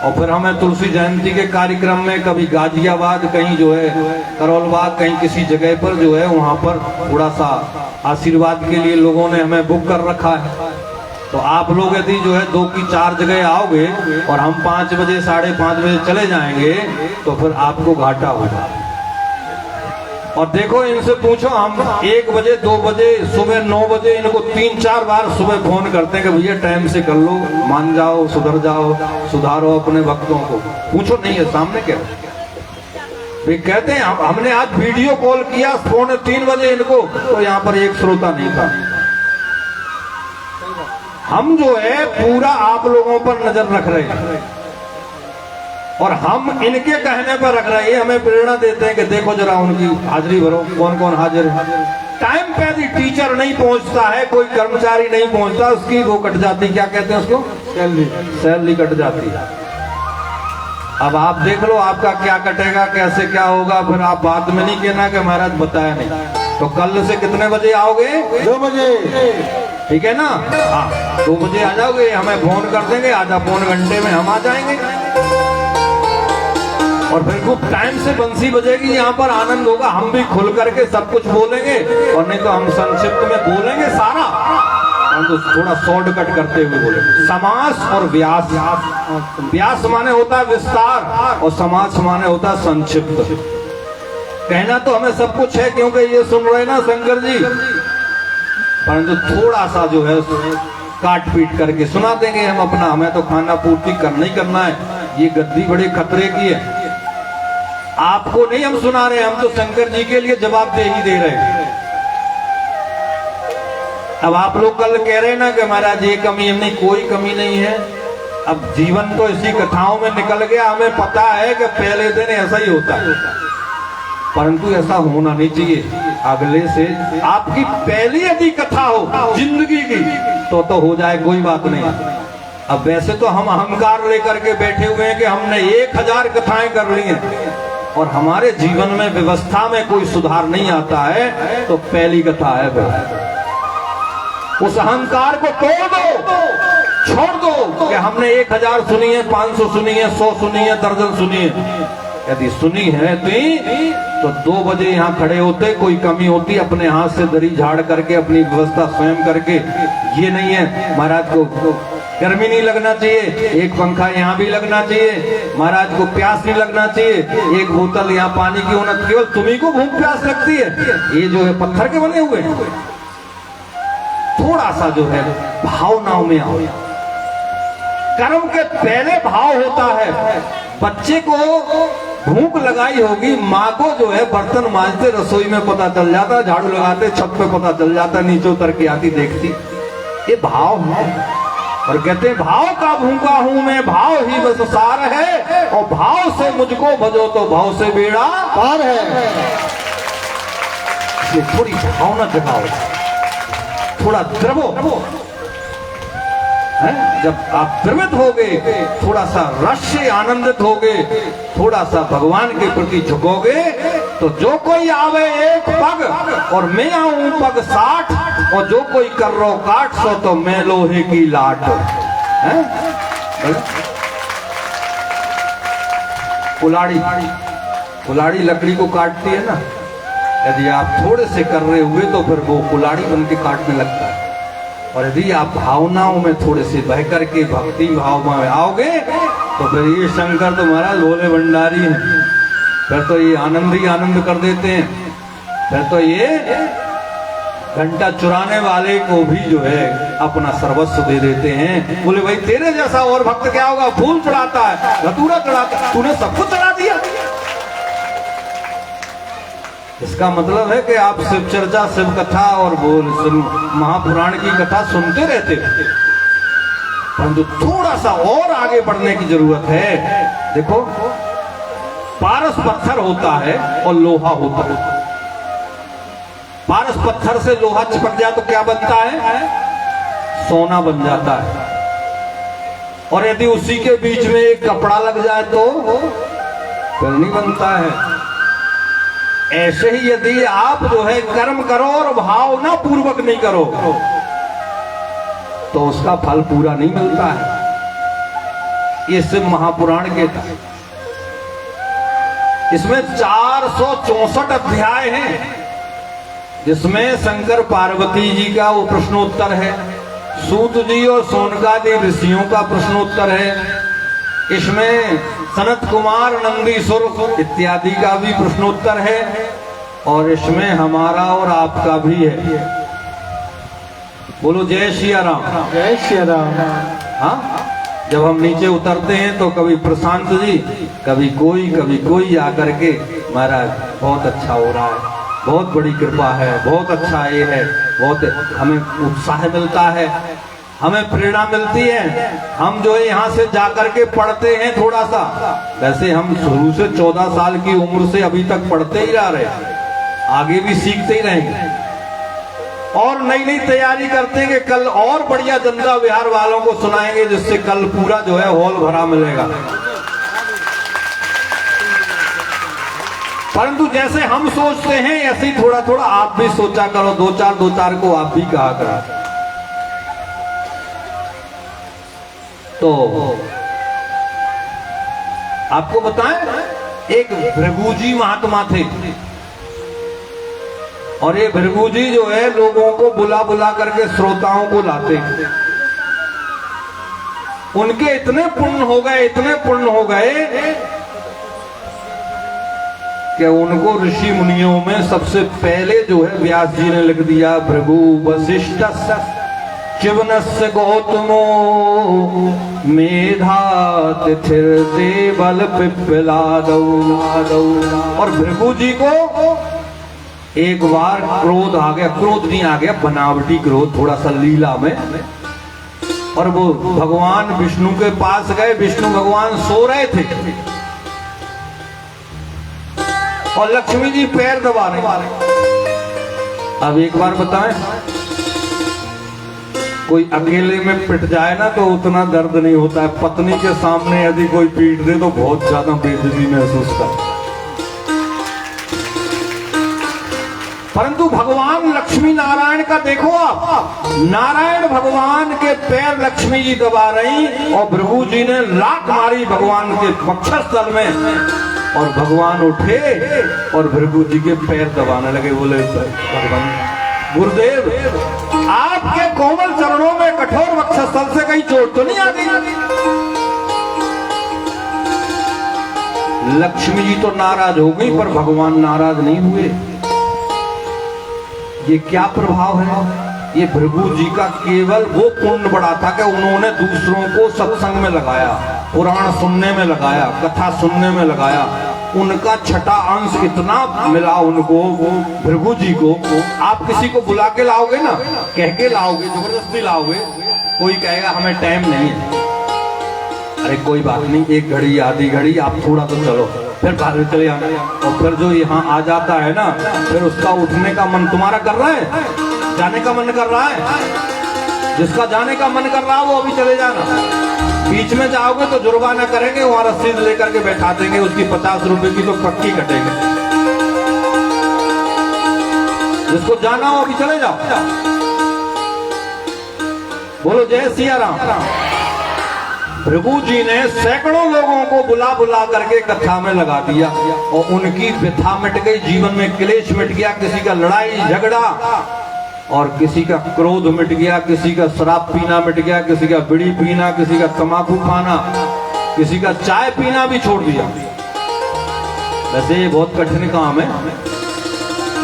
और फिर हमें तुलसी जयंती के कार्यक्रम में कभी गाजियाबाद, कहीं जो है करोलबाग, कहीं किसी जगह पर जो है वहां पर थोड़ा सा आशीर्वाद के लिए लोगों ने हमें बुक कर रखा है। तो आप लोग यदि जो है 2 की 4 जगह आओगे और हम 5 बजे 5:30 बजे चले जाएंगे तो फिर आपको घाटा होगा। और देखो इनसे पूछो, हम 1 बजे 2 बजे सुबह 9 बजे इनको 3-4 बार सुबह फोन करते हैं कि भैया टाइम से कर लो, मान जाओ, सुधर जाओ, सुधारो अपने भक्तों को। पूछो नहीं है सामने क्या वे कहते हैं। हमने आज वीडियो कॉल किया 2:45 बजे इनको, तो यहाँ पर एक श्रोता नहीं था। हम जो है पूरा आप लोगों पर नजर रख रहे हैं, और हम इनके कहने पर रख रहे हैं। हमें प्रेरणा देते हैं कि देखो जरा उनकी हाजिरी भरो, कौन कौन हाजिर है। टाइम पे यदि टीचर नहीं पहुंचता है, कोई कर्मचारी नहीं पहुंचता, उसकी वो कट जाती, क्या कहते हैं उसको, सैलरी कट जाती है। अब आप देख लो आपका क्या कटेगा, कैसे क्या होगा, फिर आप बाद में नहीं कहना कि महाराज बताया नहीं। तो कल से कितने बजे आओगे? 2 बजे, ठीक है ना? हाँ, 2 बजे आ जाओगे, हमें फोन कर देंगे, आधा पौन घंटे में हम आ जाएंगे, और फिर खूब टाइम से बंसी बजेगी, यहाँ पर आनंद होगा। हम भी खुल करके सब कुछ बोलेंगे, और नहीं तो हम संक्षिप्त में बोलेंगे सारा, हम तो थोड़ा शॉर्टकट करते हुए बोलेंगे। समास और व्यास, व्यास माने होता है विस्तार, और समास माने होता है संक्षिप्त। कहना तो हमें सब कुछ है, क्योंकि ये सुन रहे ना शंकर जी, परंतु थोड़ा सा जो है काट पीट करके सुना देंगे हम अपना, हमें तो खाना पूर्ति करना ही करना है। ये गद्दी बड़े खतरे की है। आपको नहीं हम सुना रहे, हम तो शंकर जी के लिए जवाब दे ही दे रहे हैं। अब आप लोग कल कह रहे हैं ना कि महाराज ये कमी, हमने कोई कमी नहीं है। अब जीवन तो इसी कथाओं में निकल गया, हमें पता है कि पहले दिन ऐसा ही होता है, परंतु ऐसा होना नहीं चाहिए। अगले से आपकी पहली यदि कथा हो जिंदगी की तो हो जाए, कोई बात नहीं। अब वैसे तो हम अहंकार लेकर के बैठे हुए हैं कि हमने 1000 कथाएं कर ली हैं और हमारे जीवन में व्यवस्था में कोई सुधार नहीं आता है, तो पहली कथा है भाई। उस अहंकार को तोड़ दो, छोड़ दो कि हमने 1000 सुनी है, 500 सुनी है, 100 सुनी है, दर्जन सुनी है। यदि सुनी है तो 2 बजे यहाँ खड़े होते, कोई कमी होती अपने हाथ से दरी झाड़ करके अपनी व्यवस्था स्वयं करके। ये नहीं है महाराज को गर्मी नहीं लगना चाहिए, एक पंखा यहाँ भी लगना चाहिए, महाराज को प्यास नहीं लगना चाहिए, एक बोतल यहाँ पानी की होना, केवल तुम्ही को भूख प्यास लगती है। ये जो है पत्थर के बने हुए हैं। थोड़ा सा जो है भावनाओं में आओ। कर्म के पहले भाव होता है। बच्चे को भूख लगाई होगी, माँ को जो है बर्तन मांजते रसोई में पता चल जाता, झाड़ू लगाते छत पे पता चल जाता, नीचे उतर के आती देखती। ये भाव है। और कहते हैं भाव का भूखा हूं मैं, भाव ही बस सार है, और भाव से मुझको भजो तो भाव से बेड़ा पार है। ये थोड़ी भावना जगाओ, थोड़ा द्रवो है। जब आप द्रवित होगे, थोड़ा सा रस से आनंदित होगे, थोड़ा सा भगवान के प्रति झुकोगे, तो जो कोई आवे 1 पग और मैं आऊं पग 60, और जो कोई कर रो काट सो तो मैं लोहे की लाट है। कुलाड़ी लकड़ी को काटती है ना, यदि आप थोड़े से कर रहे हुए तो फिर वो कुलाड़ी बन के काटने लगता है। और यदि आप भावनाओं में थोड़े से बह करके भक्ति भाव में आओगे, तो फिर ये शंकर तो महाराज भोले भंडारी हैं, फिर तो ये आनंद ही आनंद कर देते हैं। फिर तो ये घंटा चुराने वाले को भी जो है अपना सर्वस्व दे देते हैं। बोले भाई तेरे जैसा और भक्त क्या होगा, फूल चढ़ाता है, धतूरा चढ़ाता है, तूने सब कुछ चढ़ा दिया। इसका मतलब है कि आप शिव चर्चा, शिव कथा और महापुराण की कथा सुनते रहते, परंतु थोड़ा सा और आगे बढ़ने की जरूरत है। देखो, पारस पत्थर होता है और लोहा होता है। पारस पत्थर से लोहा चिपक जाए तो क्या बनता है? सोना बन जाता है। और यदि उसी के बीच में एक कपड़ा लग जाए तो फिर नहीं बनता है। ऐसे ही यदि आप जो है कर्म करो और भावना पूर्वक नहीं करो, तो उसका फल पूरा नहीं मिलता है। ये शिव महापुराण के था। इसमें 464 अध्याय हैं, जिसमें शंकर पार्वती जी का वो प्रश्नोत्तर है, सूत जी और सोनकादि ऋषियों का प्रश्नोत्तर है, इसमें सनत कुमार नंदीश्वर इत्यादि का भी प्रश्नोत्तर है, और इसमें हमारा और आपका भी है। बोलो जय सिया राम। जय श्री राम। हाँ, जब हम नीचे उतरते हैं तो कभी प्रशांत जी, कभी कोई आकर के महाराज बहुत अच्छा हो रहा है, बहुत बड़ी कृपा है, बहुत अच्छा ये है, बहुत हमें उत्साह मिलता है, हमें प्रेरणा मिलती है। हम जो है यहाँ से जाकर के पढ़ते हैं थोड़ा सा, वैसे हम शुरू से 14 साल की उम्र से अभी तक पढ़ते ही रह रहे हैं, आगे भी सीखते ही रहेंगे, और नई नई तैयारी करते हैं कि कल और बढ़िया जनता बिहार वालों को सुनाएंगे, जिससे कल पूरा जो है हॉल भरा मिलेगा। परंतु जैसे हम सोचते हैं ऐसे ही थोड़ा थोड़ा आप भी सोचा करो, दो चार को आप भी कहा करो। तो आपको बताएं, एक भृगुजी महात्मा थे, और ये भृगुजी जो है लोगों को बुला बुला करके श्रोताओं को लाते। उनके इतने पुण्य हो गए कि उनको ऋषि मुनियों में सबसे पहले जो है व्यास जी ने लिख दिया, भृगु वशिष्ठ चिवनस्य गौतमो मेधा तिथिर देवल पिप्पलादौ। और भृगु जी को एक बार क्रोध आ गया, क्रोध नहीं आ गया, बनावटी क्रोध, थोड़ा सा लीला में। और वो भगवान विष्णु के पास गए, विष्णु भगवान सो रहे थे और लक्ष्मी जी पैर दबा रहे। अब एक बार बताएं, कोई अकेले में पिट जाए ना तो उतना दर्द नहीं होता है, पत्नी के सामने यदि कोई पीट दे तो बहुत ज्यादा बेइज्जती महसूस करता। परंतु भगवान लक्ष्मी नारायण का देखो आप, नारायण भगवान के पैर लक्ष्मी जी दबा रही और भृगु जी ने लात मारी भगवान के वक्षस्थल में और भगवान उठे और भृगु जी के पैर दबाने लगे। बोले भगवान गुरुदेव, आपके कोमल चरणों में कठोर वक्षस्थल से कहीं चोट तो नहीं आ गई? लक्ष्मी जी तो नाराज हो गई पर भगवान नाराज नहीं हुए। ये क्या प्रभाव है? ये भृगु जी का केवल वो पुण्य बढ़ा था कि उन्होंने दूसरों को सत्संग में लगाया, पुराण सुनने में लगाया, कथा सुनने में लगाया। उनका छठा अंश इतना मिला उनको, भृगु जी को। आप किसी को बुला के लाओगे ना, कह के लाओगे, जबरदस्ती लाओगे, कोई कहेगा हमें टाइम नहीं है। अरे कोई बात नहीं, एक घड़ी आधी घड़ी आप थोड़ा तो चलो, फिर बाहर चले आना। और फिर जो यहाँ आ जाता है ना, फिर उसका उठने का मन तुम्हारा कर रहा है, जाने का मन कर रहा है। जिसका जाने का मन कर रहा है वो अभी चले जाना। बीच में जाओगे तो जुर्माना करेंगे, वहां रसीद लेकर के बैठा देंगे, उसकी 50 रुपए की तो पक्की कटेंगे। जिसको जाना हो अभी चले जाओ। बोलो जय सिया राम। भृगु जी ने सैकड़ों लोगों को बुला बुला करके कथा में लगा दिया और उनकी व्यथा मिट गई, जीवन में क्लेश मिट गया। किसी का लड़ाई झगड़ा और किसी का क्रोध मिट गया, किसी का शराब पीना मिट गया, किसी का बीड़ी पीना, किसी का तंबाकू खाना, किसी का चाय पीना भी छोड़ दिया। वैसे ये बहुत कठिन काम है।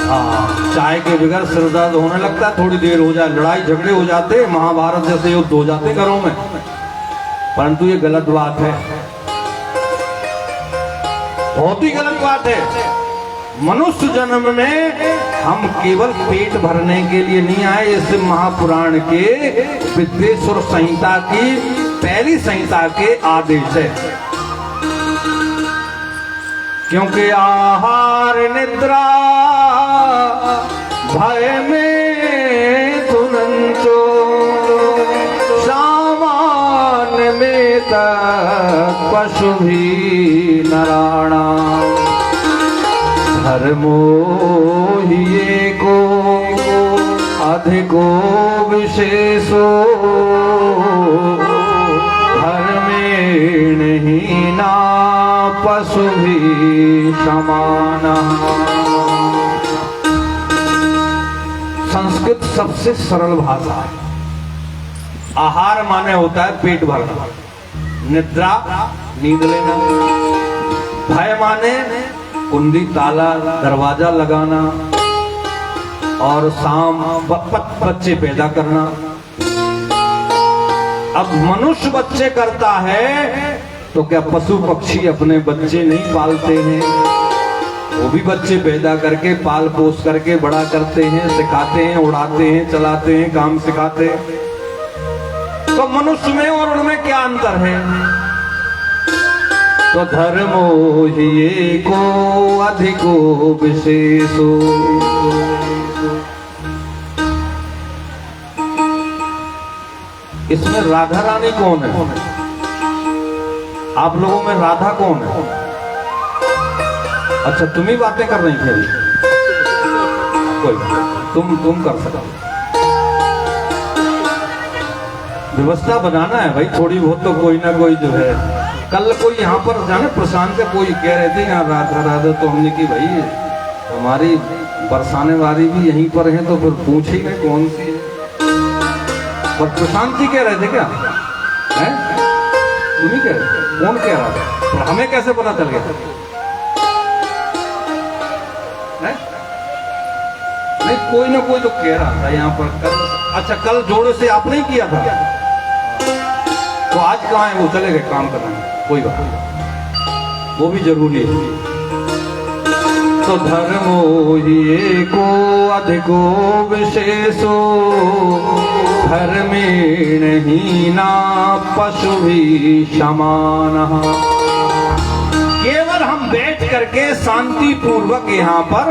हाँ, चाय के बगैर सिर दर्द होने लगता है, थोड़ी देर हो जाए लड़ाई झगड़े हो जाते, महाभारत जैसे युद्ध हो जाते घरों में। परंतु ये गलत बात है, बहुत ही गलत बात है। मनुष्य जन्म में हम केवल पेट भरने के लिए नहीं आए। इस महापुराण के विद्वेश्वर संहिता की पहली संहिता के आदेश है। क्योंकि आहार निद्रा भय में तुनंचो सामान्य में तक पशु भी नराणा धर्मो ही को अधिको विशेषो धर्मेण ही ना पशु भी समाना। संस्कृत सबसे सरल भाषा है। आहार माने होता है पेट भरना, निद्रा नींद लेना, भय माने कुंडी ताला दरवाजा लगाना और शाम बच्चे पैदा करना। अब मनुष्य बच्चे करता है तो क्या पशु पक्षी अपने बच्चे नहीं पालते हैं? वो भी बच्चे पैदा करके पाल पोस करके बड़ा करते हैं, सिखाते हैं, उड़ाते हैं, चलाते हैं, काम सिखाते हैं। तो मनुष्य में और उनमें क्या अंतर है? तो धर्मो ही को अधिको विशेषो। इसमें राधा रानी कौन है? आप लोगों में राधा कौन है? अच्छा, तुम ही बातें कर रही थी अभी? कोई तुम कर सको। व्यवस्था बनाना है भाई, थोड़ी बहुत तो कोई ना कोई जो है। कल कोई यहाँ पर जाने प्रशांत से कोई कह रहे थे यहाँ राधा राधा, तो हमने की भाई हमारी बरसाने वाली भी यहीं पर है तो फिर पूछ ही नहीं कौन सी है। पर प्रशांत जी कह रहे थे क्या? हैं? तुम ही कह रहे थे? कौन कह रहा था? पर हमें कैसे पता चल गया? नहीं, कोई ना कोई तो कह रहा था यहाँ पर कल। अच्छा, कल जोड़े से आपने ही किया था, तो आज कहाँ है वो? चले गए काम करने, कोई बात नहीं, वो भी जरूरी है। तो धर्मो ही को अधिको विशेषो धर्मेण हीना पशु भी समान। केवल हम बैठ करके शांति पूर्वक यहाँ पर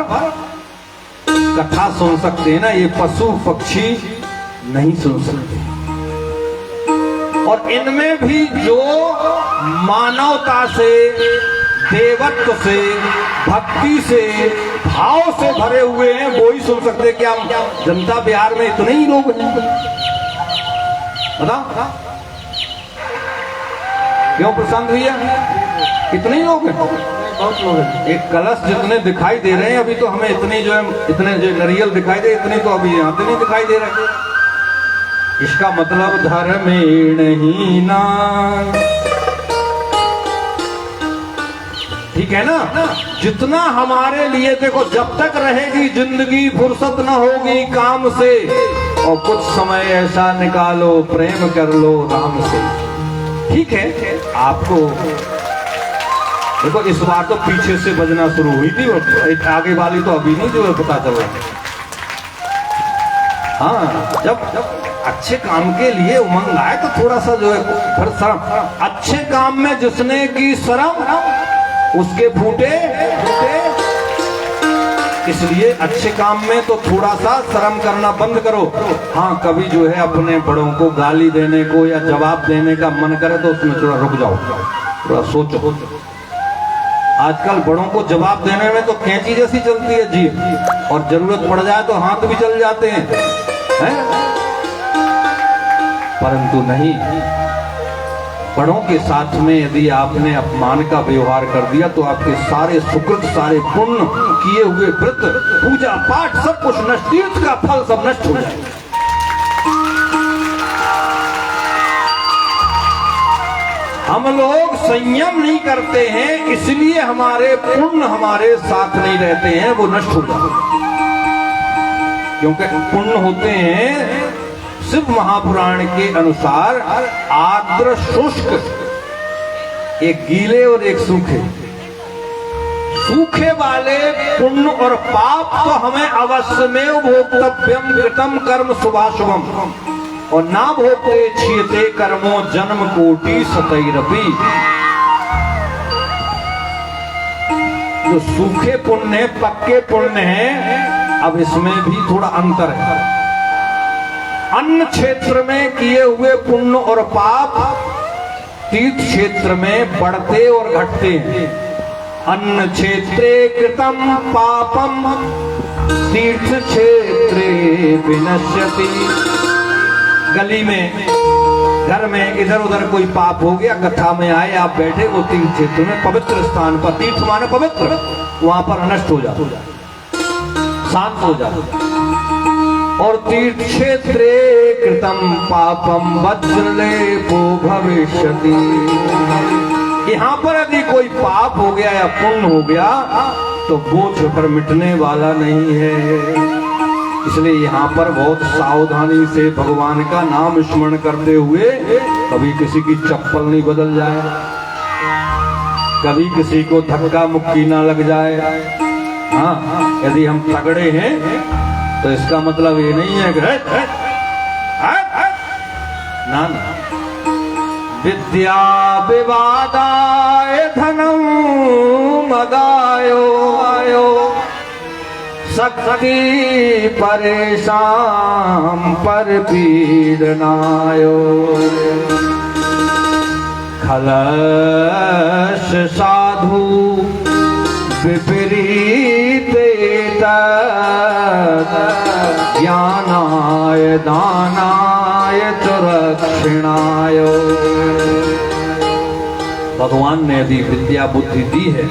कथा सुन सकते हैं ना, ये पशु पक्षी नहीं सुन सकते। और इनमें भी जो मानवता से, देवत्व से, भक्ति से, भाव से भरे हुए हैं, वो ही सुन सकते। क्या जनता बिहार में इतने ही लोग हैं? बताओ क्यों प्रशांत भैया, कितने ही लोग हैं? बहुत लोग हैं। एक कलश जितने दिखाई दे रहे हैं अभी, तो हमें इतनी जो है, इतने जो नरियल दिखाई दे, इतने तो अभी यहाँ पे नहीं दिखाई दे रहे। इसका मतलब धर्मेण हीना, ठीक है ना? जितना हमारे लिए, देखो जब तक रहेगी जिंदगी, फुर्सत न होगी काम से, और कुछ समय ऐसा निकालो, प्रेम कर लो राम से। ठीक है, आपको देखो इस बार तो पीछे से बजना शुरू हुई थी, एक आगे वाली तो अभी नहीं जो है पता चल रहा। हाँ, जब अच्छे काम के लिए उमंग आए तो थोड़ा सा जो है फिर शर्म। अच्छे काम में जिसने की शर्म, उसके फूटे। इसलिए अच्छे काम में तो थोड़ा सा शर्म करना बंद करो। हाँ, कभी जो है अपने बड़ों को गाली देने को या जवाब देने का मन करे तो उसमें थोड़ा रुक जाओ, थोड़ा सोचो। आजकल बड़ों को जवाब देने में तो कैंची जैसी चलती है जी, और जरूरत पड़ जाए तो हाथ भी चल जाते हैं, परंतु नहीं, बड़ों के साथ में यदि आपने अपमान का व्यवहार कर दिया तो आपके सारे सुकृत, सारे पुण्य, किए हुए व्रत, पूजा पाठ, सब कुछ नष्ट, तीर्थ का फल सब नष्ट हो जाए। हम लोग संयम नहीं करते हैं, इसलिए हमारे पुण्य हमारे साथ नहीं रहते हैं, वो नष्ट हो जाते हैं। क्योंकि पुण्य होते हैं, शिव महापुराण के अनुसार आर्द्र शुष्क, एक गीले और एक सूखे। सूखे वाले पुण्य और पाप तो हमें अवश्य में भोक्तव्यम कृतम कर्म शुभाशुभम, और ना भोगते क्षीयते कर्मो जन्म कोटि सतैरपि। जो सूखे पुण्य, पक्के पुण्य हैं, अब इसमें भी थोड़ा अंतर है। अन्न क्षेत्र में किए हुए पुण्य और पाप तीर्थ क्षेत्र में बढ़ते और घटते हैं। अन्न क्षेत्रे कृतम पापम तीर्थ क्षेत्रे विनश्यति। गली में, घर में इधर उधर कोई पाप हो गया, कथा में आए, आप बैठे, वो तीर्थ क्षेत्र में, पवित्र स्थान पर, तीर्थ माने पवित्र, वहां पर नष्ट हो जाता, शांत हो जाता। और तीर्थ क्षेत्रे कृतम पापम वज्रलेपो भविष्यति। यहाँ पर यदि कोई पाप हो गया या पुण्य हो गया तो बोझ पर मिटने वाला नहीं है। इसलिए यहाँ पर बहुत सावधानी से भगवान का नाम स्मरण करते हुए, कभी किसी की चप्पल नहीं बदल जाए, कभी किसी को धक्का मुक्की ना लग जाए। हाँ, यदि हम तगड़े हैं तो इसका मतलब ये नहीं है कि ना, विद्या विवादाय धनम मदायो आयो शक्ति परेशान पर पीड़नायो खलश साधु विपरीत ज्ञानाय दानाय च रक्षणाय। भगवान ने यदि विद्या बुद्धि दी है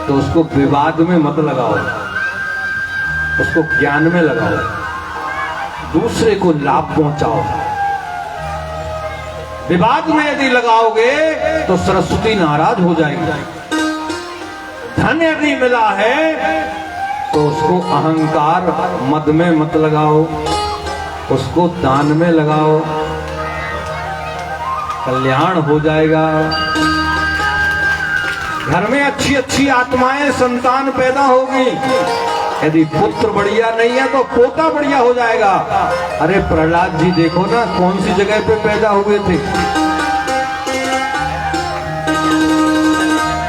तो उसको विवाद में मत लगाओ, उसको ज्ञान में लगाओ, दूसरे को लाभ पहुंचाओ। विवाद में यदि लगाओगे तो सरस्वती नाराज हो जाएगी। धन यदि मिला है तो उसको अहंकार मद में मत लगाओ, उसको दान में लगाओ, कल्याण हो जाएगा। घर में अच्छी अच्छी आत्माएं संतान पैदा होगी। यदि पुत्र बढ़िया नहीं है तो पोता बढ़िया हो जाएगा। अरे प्रहलाद जी देखो ना, कौन सी जगह पे पैदा हुए थे?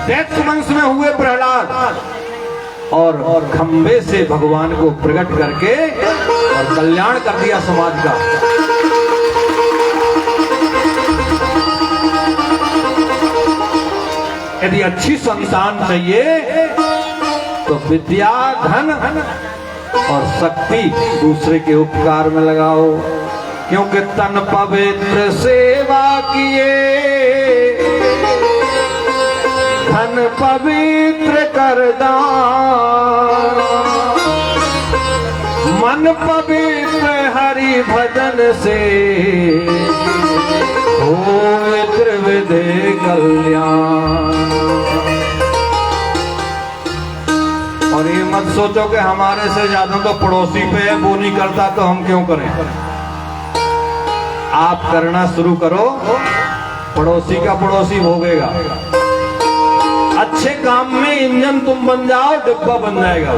दैत्य वंश में हुए प्रहलाद, और खंबे से भगवान को प्रकट करके और कल्याण कर दिया समाज का। यदि अच्छी संतान चाहिए तो विद्या, धन और शक्ति दूसरे के उपकार में लगाओ, क्योंकि तन पवित्र सेवा किए, धन पवित्र कर दान, मन पवित्र हरि भजन से हो त्रिविधि कल्याण। और ये मत सोचो कि हमारे से ज्यादा तो पड़ोसी पे है, वो नहीं करता तो हम क्यों करें। आप करना शुरू करो, पड़ोसी का पड़ोसी भोगेगा। अच्छे काम में इंजन तुम बन जाओ, डिब्बा बन जाएगा।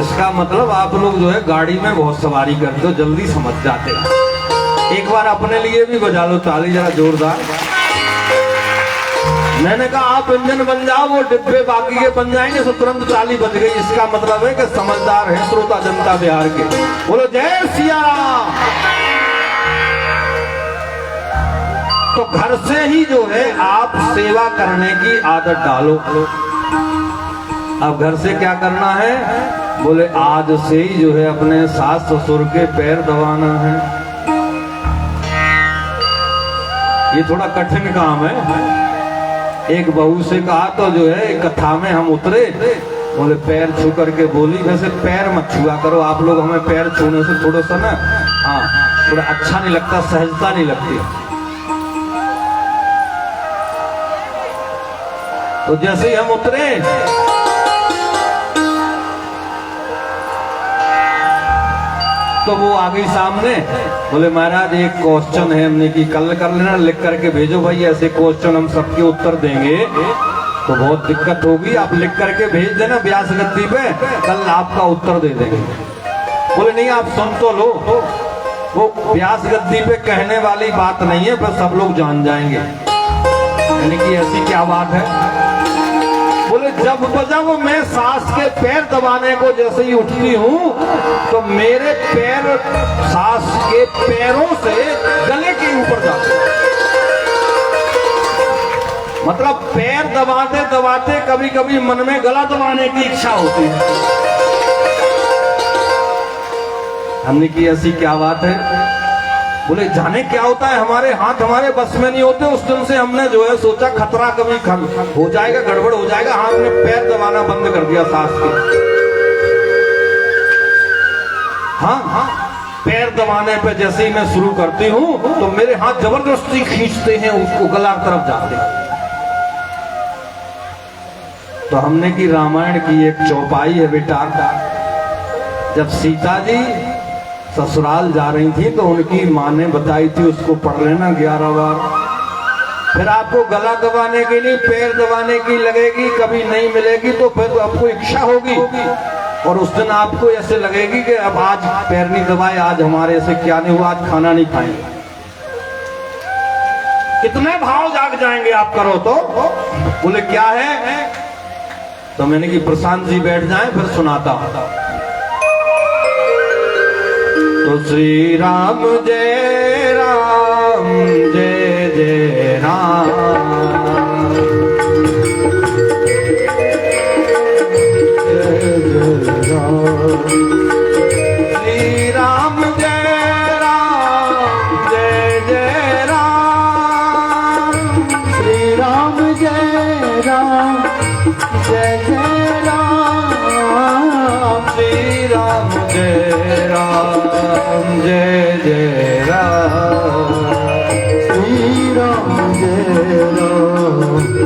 इसका मतलब आप लोग जो है गाड़ी में बहुत सवारी करते हो, जल्दी समझ जाते हो। एक बार अपने लिए भी बजा लो ताली जरा जोरदार। मैंने कहा आप इंजन बन जाओ, वो डिब्बे बाकी के बन जाएंगे, तो तुरंत ताली बज गई। इसका मतलब है कि समझदार है श्रोता जनता बिहार के। बोलो जय सिया राम। तो घर से ही जो है आप सेवा करने की आदत डालो। अब घर से क्या करना है? बोले आज से ही जो है अपने सास ससुर के पैर दबाना है। ये थोड़ा कठिन काम है। एक बहू से कहा तो जो है कथा में हम उतरे, बोले पैर छू करके बोली, वैसे पैर मत छुआ करो आप लोग, हमें पैर छूने से थोड़ा सा ना, हाँ थोड़ा अच्छा नहीं लगता, सहजता नहीं लगती। तो जैसे ही हम उतरे तो वो आ गई सामने, बोले महाराज एक क्वेश्चन है, हमने की कल कर लेना, लिख करके भेजो भाई, ऐसे क्वेश्चन हम सबके उत्तर देंगे तो बहुत दिक्कत होगी, आप लिख करके भेज देना व्यास गद्दी पे, कल आपका उत्तर दे देंगे। बोले नहीं आप सुन तो लो, वो व्यास गद्दी पे कहने वाली बात नहीं है, पर सब लोग जान जाएंगे। यानी कि ऐसी क्या बात है? बोले जब जब मैं सास के पैर दबाने को जैसे ही उठती हूँ तो मेरे पैर सास के पैरों से गले के ऊपर जाते। मतलब पैर दबाते दबाते कभी कभी मन में गला दबाने की इच्छा होती है। हमने की ऐसी क्या बात है? बोले जाने क्या होता है, हमारे हाथ हमारे बस में नहीं होते। उस दिन से हमने जो है सोचा खतरा कभी हो जाएगा, गड़बड़ हो जाएगा, हाँ हमने पैर दबाना बंद कर दिया सास के। हाँ पैर दबाने पे जैसे ही मैं शुरू करती हूँ तो मेरे हाथ जबरदस्ती खींचते हैं, उसको गला तरफ जाते हैं। तो हमने की रामायण की एक चौपाई है बेटा, जब सीता जी ससुराल जा रही थी तो उनकी माँ ने बताई थी उसको पढ़ लेना 11 बार। फिर आपको गला दबाने के लिए पैर दबाने की लगेगी, कभी नहीं मिलेगी तो फिर आपको इच्छा होगी और उस दिन आपको ऐसे लगेगी कि अब आज पैर नहीं दबाए, आज हमारे से क्या नहीं हुआ, आज खाना नहीं खाएंगे। कितने भाव जाग जाएंगे आप करो तो। बोले क्या है? तो मैंने कि प्रशांत जी बैठ जाएं फिर सुनाता हूं। तो श्री राम जय राम जय जय राम, जय जय राम, श्री राम जय राम जय जय राम, श्री राम जय राम जय जय राम, श्री राम जय राम जय जय राम, श्री राम जय राम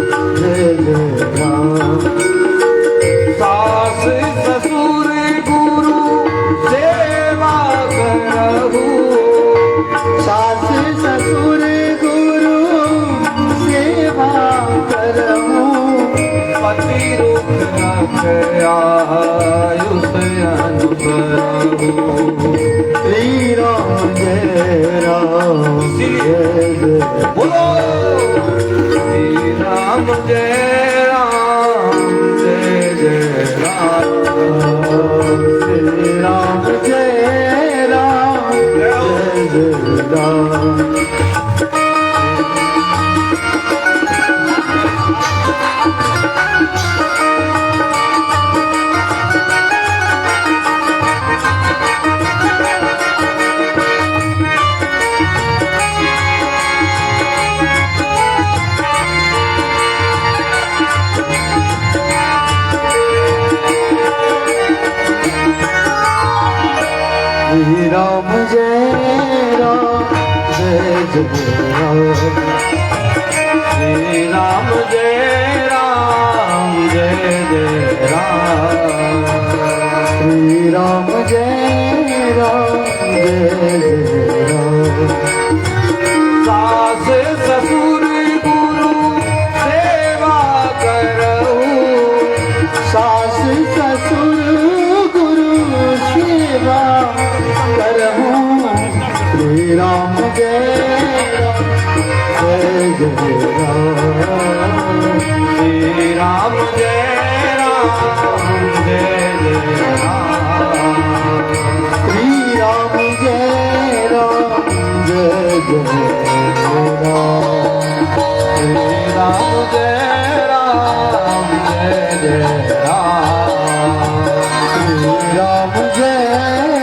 के आयुष अनुसरहु। श्री राम जय राम जय जय बोलो श्री राम जय राम जय जय राम। श्री राम जय राम जय जय राम। श्री राम जय राम जय जय राम। श्री राम जय राम जय जय राम। श्री राम जय राम जय जय राम। सास ससुर गुरु सेवा करहु। सास ससुर गुरु सेवा करहूँ। श्री राम जय राम जय जय राम। श्री राम जय राम जय जय राम। श्री राम जय राम जय जय राम। श्री राम जय राम जय जय राम। श्री राम जय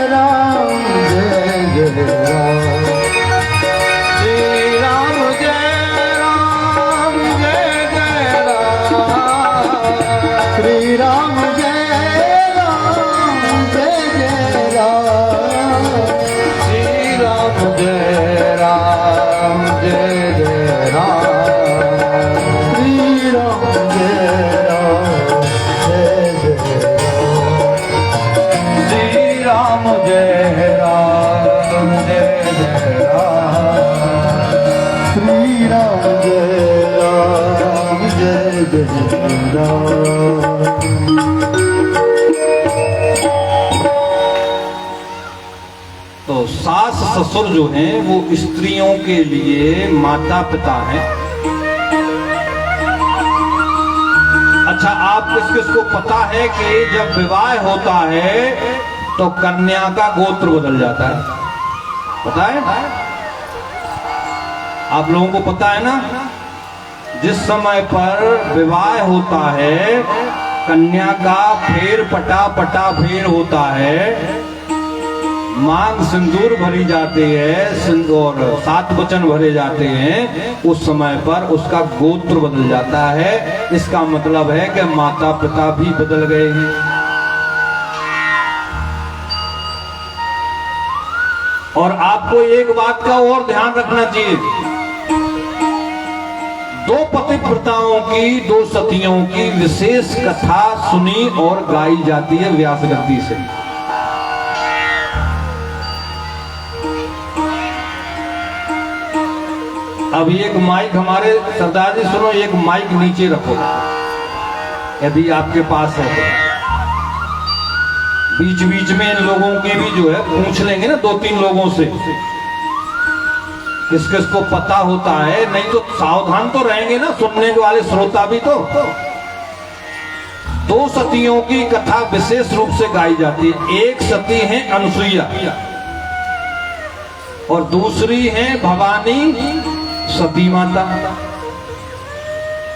राम जय जय राम। श्री राम जय राम जय जय राम। श्री राम जय राम जय जय राम। श्री राम जय राम जय जय राम। श्री राम जय राम जय जय राम। श्री राम जय राम जय जय राम। श्री राम जय राम जय जय राम। तो सास ससुर जो हैं वो स्त्रियों के लिए माता पिता हैं। अच्छा, आप किस किस को पता है कि जब विवाह होता है तो कन्या का गोत्र बदल जाता है? पता है? आप लोगों को पता है ना? जिस समय पर विवाह होता है कन्या का फेर पटा पटा फेर होता है, मांग सिंदूर भरी जाती है और 7 वचन भरे जाते हैं, उस समय पर उसका गोत्र बदल जाता है। इसका मतलब है कि माता पिता भी बदल गए हैं। और आपको एक बात का और ध्यान रखना चाहिए, 2 पतिव्रताओं की, 2 सतियों की विशेष कथा सुनी और गाई जाती है व्यास गद्दी से। अब एक माइक हमारे सरदार जी सुनो, एक माइक नीचे रखो यदि आपके पास है तो। बीच बीच में इन लोगों की भी जो है पूछ लेंगे ना 2-3 लोगों से किस किस को पता होता है, नहीं तो सावधान तो रहेंगे ना सुनने वाले श्रोता भी। तो 2 सतियों की कथा विशेष रूप से गाई जाती है। एक सती है अनुसुईया और दूसरी है भवानी सती माता।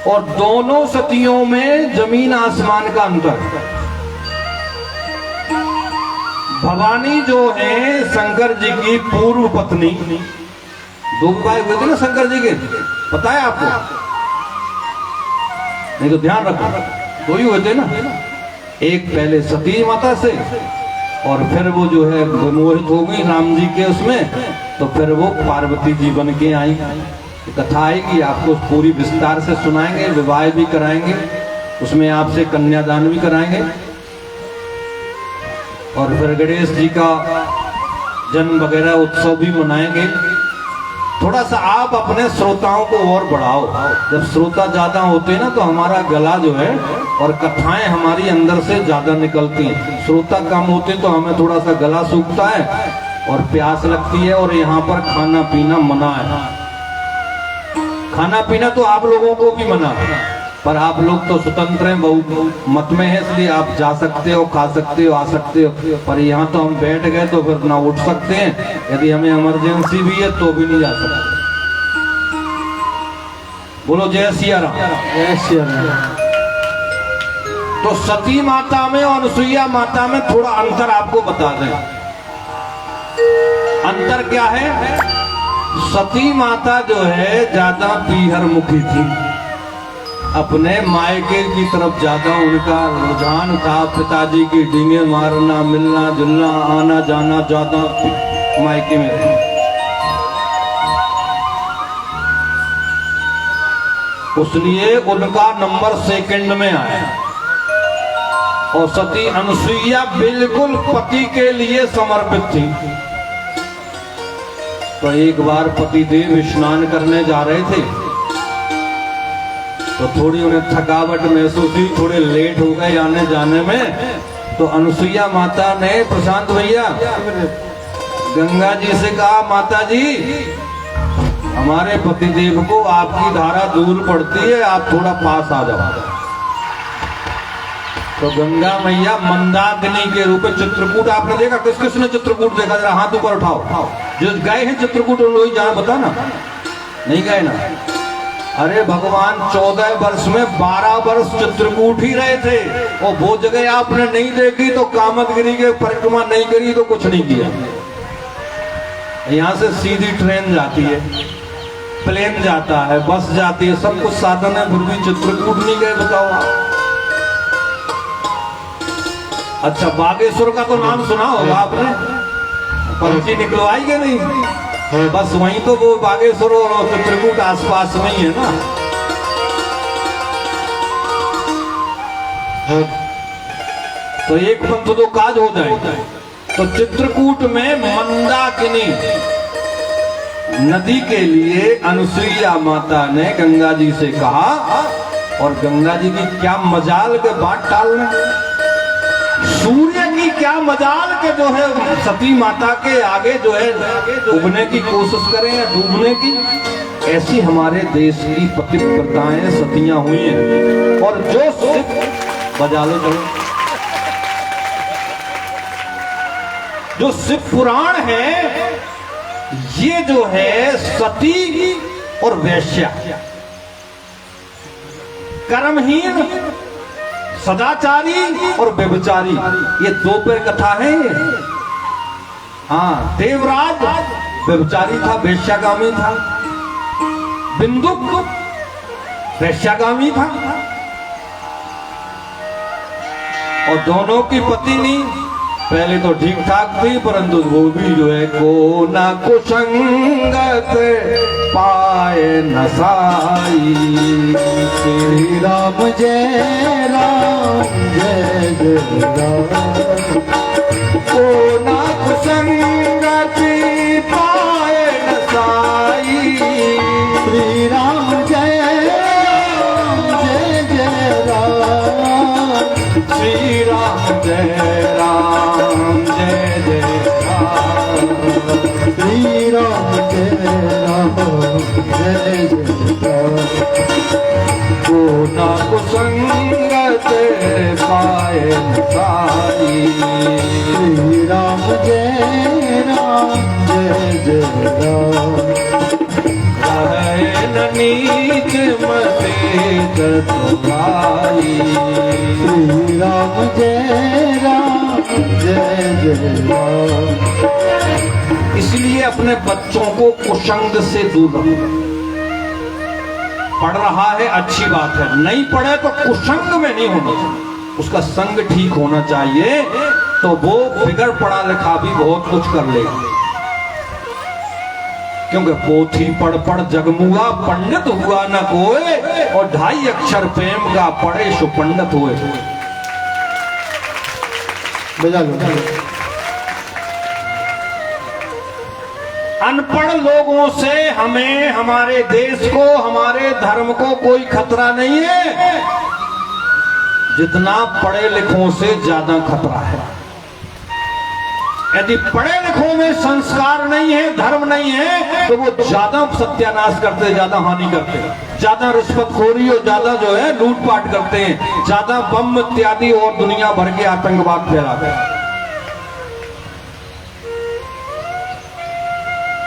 और दोनों सतियों में जमीन आसमान का अंतर। भवानी जो है शंकर जी की पूर्व पत्नी, 2 विवाह हुए थे ना शंकर जी के, पता है आपको? नहीं तो ध्यान रखो, 2 ही हुए थे ना। एक पहले सती माता से और फिर वो जो है विमोहित हो गई राम जी के उसमें, तो फिर वो पार्वती जी बन के आई। कथा आएगी आपको पूरी विस्तार से सुनाएंगे, विवाह भी कराएंगे, उसमें आपसे कन्यादान भी कराएंगे और फिर गणेश जी का जन्म वगैरह उत्सव भी मनाएंगे। थोड़ा सा आप अपने श्रोताओं को और बढ़ाओ। जब श्रोता ज्यादा होते हैं ना तो हमारा गला जो है और कथाएं हमारी अंदर से ज्यादा निकलती हैं। श्रोता कम होते हैं तो हमें थोड़ा सा गला सूखता है और प्यास लगती है, और यहाँ पर खाना पीना मना है। खाना पीना तो आप लोगों को भी मना है, पर आप लोग तो स्वतंत्र हैं, बहुत मत में है, इसलिए आप जा सकते हो, खा सकते हो, आ सकते हो। पर यहाँ तो हम बैठ गए तो फिर ना उठ सकते हैं, यदि हमें इमरजेंसी भी है तो भी नहीं जा सकते। बोलो जय सिया राम। जय श्री राम। तो सती माता में और अनुसुईया माता में थोड़ा अंतर आपको बता दें। अंतर क्या है? सती माता जो है ज्यादा पीहर मुखी थी, अपने मायके की तरफ ज्यादा उनका रुझान था। पिताजी की डींगे मारना, मिलना जुलना, आना जाना, ज्यादा मायके में रहे। इसलिए उनका नंबर सेकंड में आया। और सती अनुसुईया बिल्कुल पति के लिए समर्पित थी। तो एक बार पतिदेव स्नान करने जा रहे थे तो थोड़ी उन्हें थकावट महसूस हुई, थोड़े लेट हो गए आने जाने में। तो अनुसुईया माता ने प्रशांत भैया गंगा जी से कहा, माता जी हमारे पतिदेव को आपकी धारा दूर पड़ती है, आप थोड़ा पास आ जाओ। तो गंगा मैया मंदाकिनी के रूप में, चित्रकूट आपने देखा? किस किसने चित्रकूट देखा? जरा हाथ ऊपर उठाओ। जो गए हैं चित्रकूट उन लोग जाना, बता ना, नहीं गए ना? अरे भगवान 14 वर्ष में 12 वर्ष चित्रकूट ही रहे थे, और वो जगह आपने नहीं देखी तो कामतगिरी के परिक्रमा नहीं करी तो कुछ नहीं किया। यहाँ से सीधी ट्रेन जाती है, प्लेन जाता है, बस जाती है, सब कुछ साधन है, फिर भी चित्रकूट नहीं गए, बताओ आप। अच्छा, बागेश्वर का तो नाम सुना होगा आपने, पर्ची निकलवाई के नहीं? बस वहीं तो वो बागेश्वर और चित्रकूट आसपास में ही है ना। तो एक पंथ तो काज हो जाए। तो चित्रकूट में मंदाकिनी नदी के लिए अनुसुईया माता ने गंगा जी से कहा, और गंगा जी की क्या मजाल के बात टालने, सूर्य की क्या मजाल के जो है सती माता के आगे जो है उगने की कोशिश करें या डूबने की। ऐसी हमारे देश की पतिव्रताएं सतियां हुई हैं। और जो बजा लो चलो, जो शिव पुराण है ये जो है सती और वैश्या, कर्महीन, सदाचारी और व्यभिचारी, ये दो पेड़ कथा है। हाँ, देवराज व्यभिचारी था, वैश्यागामी था, बिंदुक वैश्यागामी था, और दोनों की पत्नी पहले तो ठीक ठाक थी, परंतु वो भी जो है को ना कुसंगत पाए न साई। श्री राम जय राम जय जय राम। को ना कुसंगत पाए न साई। श्री राम जय राम जय जय राम। श्री राम जय राम जय जय राम। श्री राम जय राम जय जय राम। को ना कुसंगत पाए न साई। श्री राम जय राम जय जय राम। रहे न नीच मते चतुराई। श्री राम जय जय राम। इसलिए अपने बच्चों को कुसंग से दूर रखो। पढ़ रहा है अच्छी बात है, नहीं पढ़े तो कुसंग में नहीं होना चाहिए, उसका संग ठीक होना चाहिए, तो वो बिगड़ पढ़ा लिखा भी बहुत कुछ कर लेगा। क्योंकि पोथी पढ़ पढ़ जगमुआ, पंडित हुआ न कोई, और 2.5 अक्षर प्रेम का पढ़े सो पंडित हुए। बजा लो। अनपढ़ लोगों से हमें, हमारे देश को, हमारे धर्म को कोई खतरा नहीं है, जितना पढ़े लिखों से ज्यादा खतरा है। यदि पढ़े लिखों में संस्कार नहीं है, धर्म नहीं है, तो वो ज्यादा सत्यानाश करते, ज्यादा हानि करते, ज्यादा रिश्वतखोरी और ज्यादा जो है लूटपाट करते हैं, ज्यादा बम इत्यादि और दुनिया भर के आतंकवाद फैलाते हैं।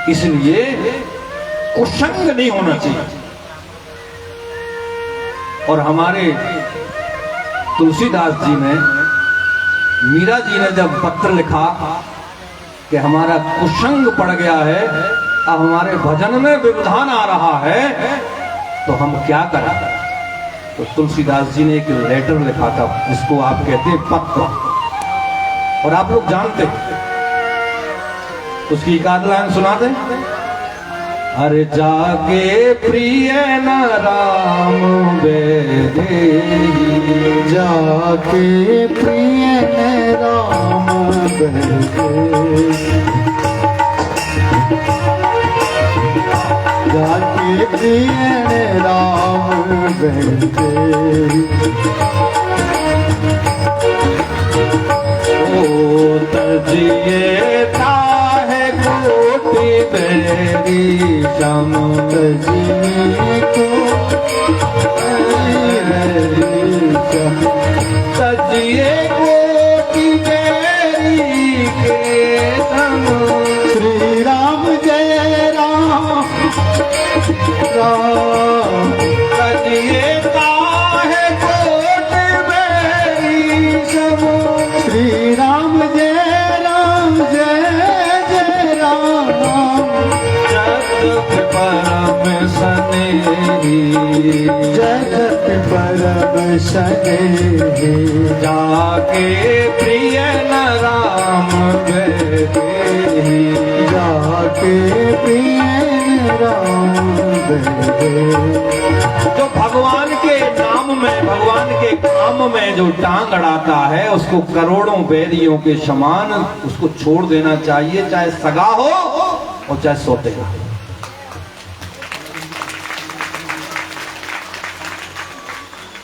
इसलिए कुसंग नहीं होना चाहिए। और हमारे तुलसीदास जी ने, मीरा जी ने जब पत्र लिखा कि हमारा कुसंग पड़ गया है, अब हमारे भजन में व्यवधान आ रहा है, तो हम क्या करें, तो तुलसीदास जी ने एक लेटर लिखा था, जिसको आप कहते हैं पत्र, और आप लोग जानते हैं। उसकी एक आध लाइन सुना दें। अरे जाके प्रिय न राम बेदे, जाके प्रिय न राम बेदे, जाके प्रिय न राम बेदे, ओ तजिए था बेरी श्याम तजिए को तजिए कोटि बेरी के संग। श्री राम जय राम राम, तजिए काहे कोटि बेरी संग। श्री राम जय राम जय जय राम, जगत परम सनेही, जगत परम सनेही, जाके प्रिय न राम बेदे, जाके प्रिय न राम बेदे। जो भगवान के नाम में, भगवान के काम में जो टांग अड़ाता है, उसको करोड़ों बैरियों के समान उसको छोड़ देना चाहिए, चाहे सगा हो और चाहे सोते हो।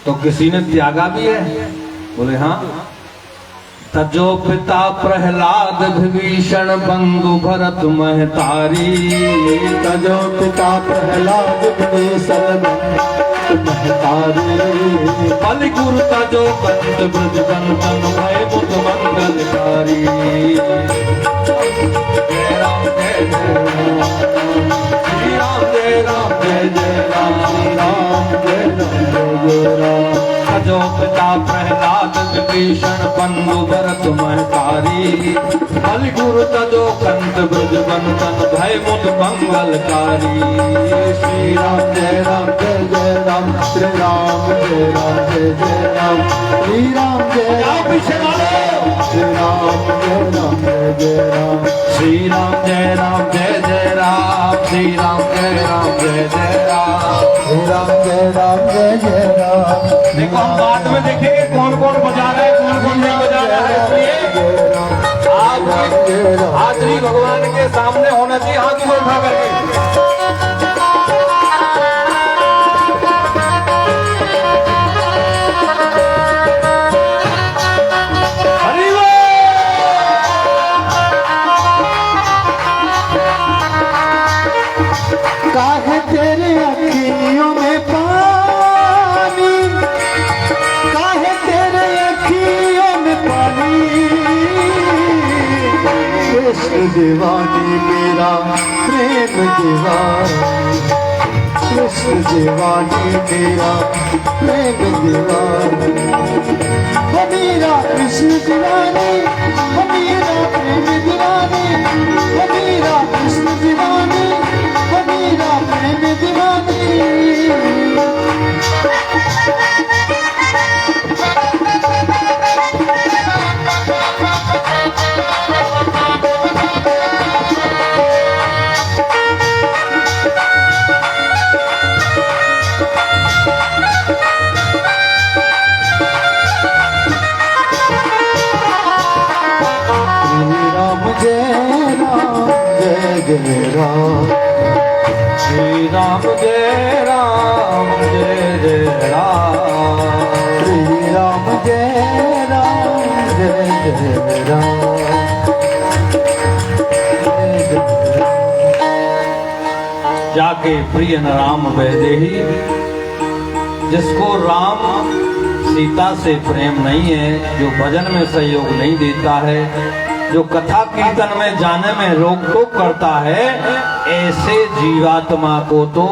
तो किसी ने त्यागा भी है, बोले हाँ। तजो पिता प्रहलाद विभीषण बंधु भरत महतारी, तजो पिता प्रहलाद विभीषण बंधु महतारी, बलि गुरु तजो कंत ब्रज बंधन भय मुद मंगलकारी। जय राम जय जय राम, श्री राम जय राम जय जय राम, श्री राम जय राम जय जय राम। तजो पिता प्रहलाद विभीषण बंधु भरत महतारी, बलि गुरु तजो कंत ब्रज बंधन भय मुद मंगलकारी। श्री राम जय राम, श्री राम जय राम, श्री राम जय राम, पीछे श्री राम जय राम जय राम, श्री राम जय राम जय जय राम, श्री राम जय राम जय जय राम, श्री राम जय राम जय जय राम। देखो हम बाद में देखेंगे कौन कौन बजा रहा है, कौन कौन नहीं बजा रहा है। इसलिए आप हाजरी भगवान के सामने होना चाहिए, हाथ ऊपर उठा करके। हरि बोल। काहे तेरे अखियों में पानी, काहे तेरे अखियों में पानी, कृष्ण दीवानी मेरा प्रेम दीवानी, कृष्ण दीवानी मेरा प्रेम दीवानी, हो मेरा कृष्ण दीवानी, हो मेरा प्रेम दीवानी, हो मेरा कृष्ण दीवानी, हो मेरा प्रेम दीवानी। जय राम श्री राम जय राम जय जय राम श्री राम जय राम जय जय राम जाके प्रिय न राम वैदेही, जिसको राम सीता से प्रेम नहीं है, जो भजन में सहयोग नहीं देता है, जो कथा कीर्तन में जाने में रोक टोक करता है, ऐसे जीवात्मा को तो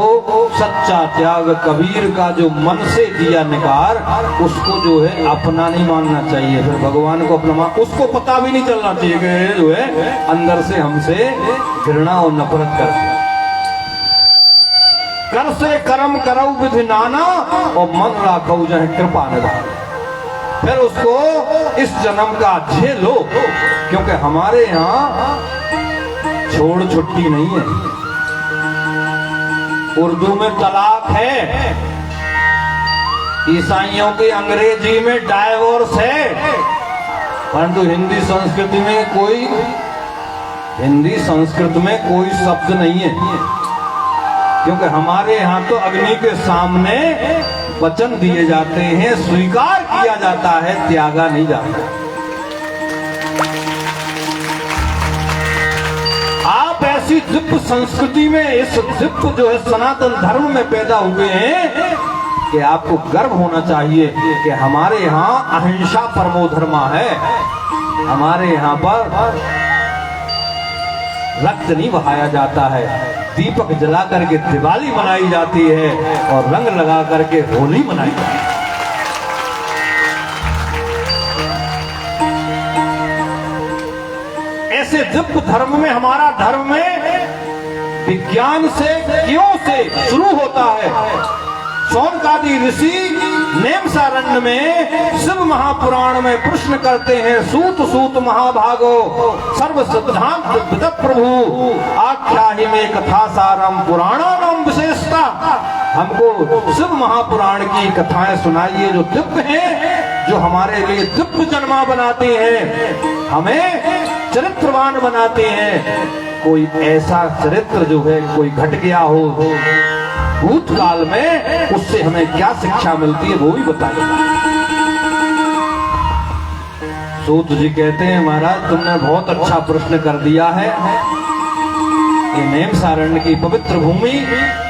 सच्चा त्याग कबीर का जो मन से दिया निकार, उसको जो है अपना नहीं मानना चाहिए। फिर भगवान को अपना उसको पता भी नहीं चलना चाहिए कि जो है अंदर से हमसे घृणा और नफरत करता है। कर से कर्म करऊ विधि नाना और मन राखऊ जहाँ कृपा निधान। फिर उसको इस जन्म का झेलो, क्योंकि हमारे यहाँ छोड़ छुट्टी नहीं है। उर्दू में तलाक है, ईसाइयों की अंग्रेजी में डाइवोर्स है, परंतु हिंदी संस्कृति में कोई शब्द नहीं है, क्योंकि हमारे यहाँ तो अग्नि के सामने वचन दिए जाते हैं, स्वीकार किया जाता है, त्यागा नहीं जाता। आप ऐसी दिव्य संस्कृति में, इस दिव्य जो है सनातन धर्म में पैदा हुए हैं कि आपको गर्व होना चाहिए कि हमारे यहाँ अहिंसा परमो धर्मा है। हमारे यहाँ पर रक्त नहीं बहाया जाता है, दीपक जला करके दिवाली मनाई जाती है और रंग लगा करके होली मनाई जाती है। ऐसे दिव्य धर्म में, हमारा धर्म में विज्ञान से, क्यों से शुरू होता है। शौनकादि ऋषि नेमसारण्य में शिव महापुराण में प्रश्न करते हैं, सूत सूत महाभागो सर्व सिद्धांत विदत प्रभु आख्याहि में कथा सारम पुराणानाम विशेषता। हमको शिव महापुराण की कथाएं सुनाइए जो दिव्य हैं, जो हमारे लिए दिव्य जन्मा बनाती हैं, हमें चरित्रवान बनाते हैं। कोई ऐसा चरित्र जो है कोई घट गया हो भूतकाल में, उससे हमें क्या शिक्षा मिलती है वो भी बताइए। सूत जी कहते हैं, महाराज तुमने बहुत अच्छा प्रश्न कर दिया है। ये नेमसारण्य की पवित्र भूमि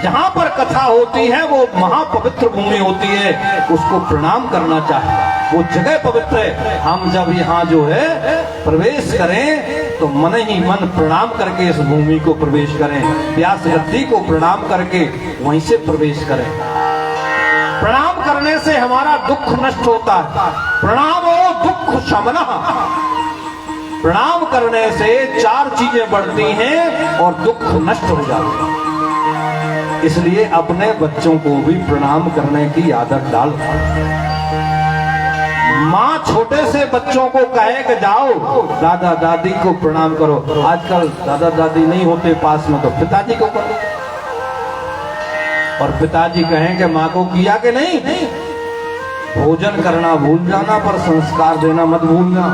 जहाँ पर कथा होती है वो महापवित्र भूमि होती है, उसको प्रणाम करना चाहिए। वो जगह पवित्र है। हम जब यहाँ जो है प्रवेश करें तो मन ही मन प्रणाम करके इस भूमि को प्रवेश करें, व्यास गद्दी को प्रणाम करके वहीं से प्रवेश करें। प्रणाम करने से हमारा दुख नष्ट होता है। प्रणामो दुख शमनः। प्रणाम करने से 4 चीजें बढ़ती हैं और दुख नष्ट हो जाते हैं। इसलिए अपने बच्चों को भी प्रणाम करने की आदत डालो। माँ छोटे से बच्चों को कहे कि जाओ दादा दादी को प्रणाम करो। आजकल दादा दादी नहीं होते पास में तो पिताजी को करो, और पिताजी कहें कि माँ को किया कि नहीं। भोजन करना भूल जाना पर संस्कार देना मत भूलना।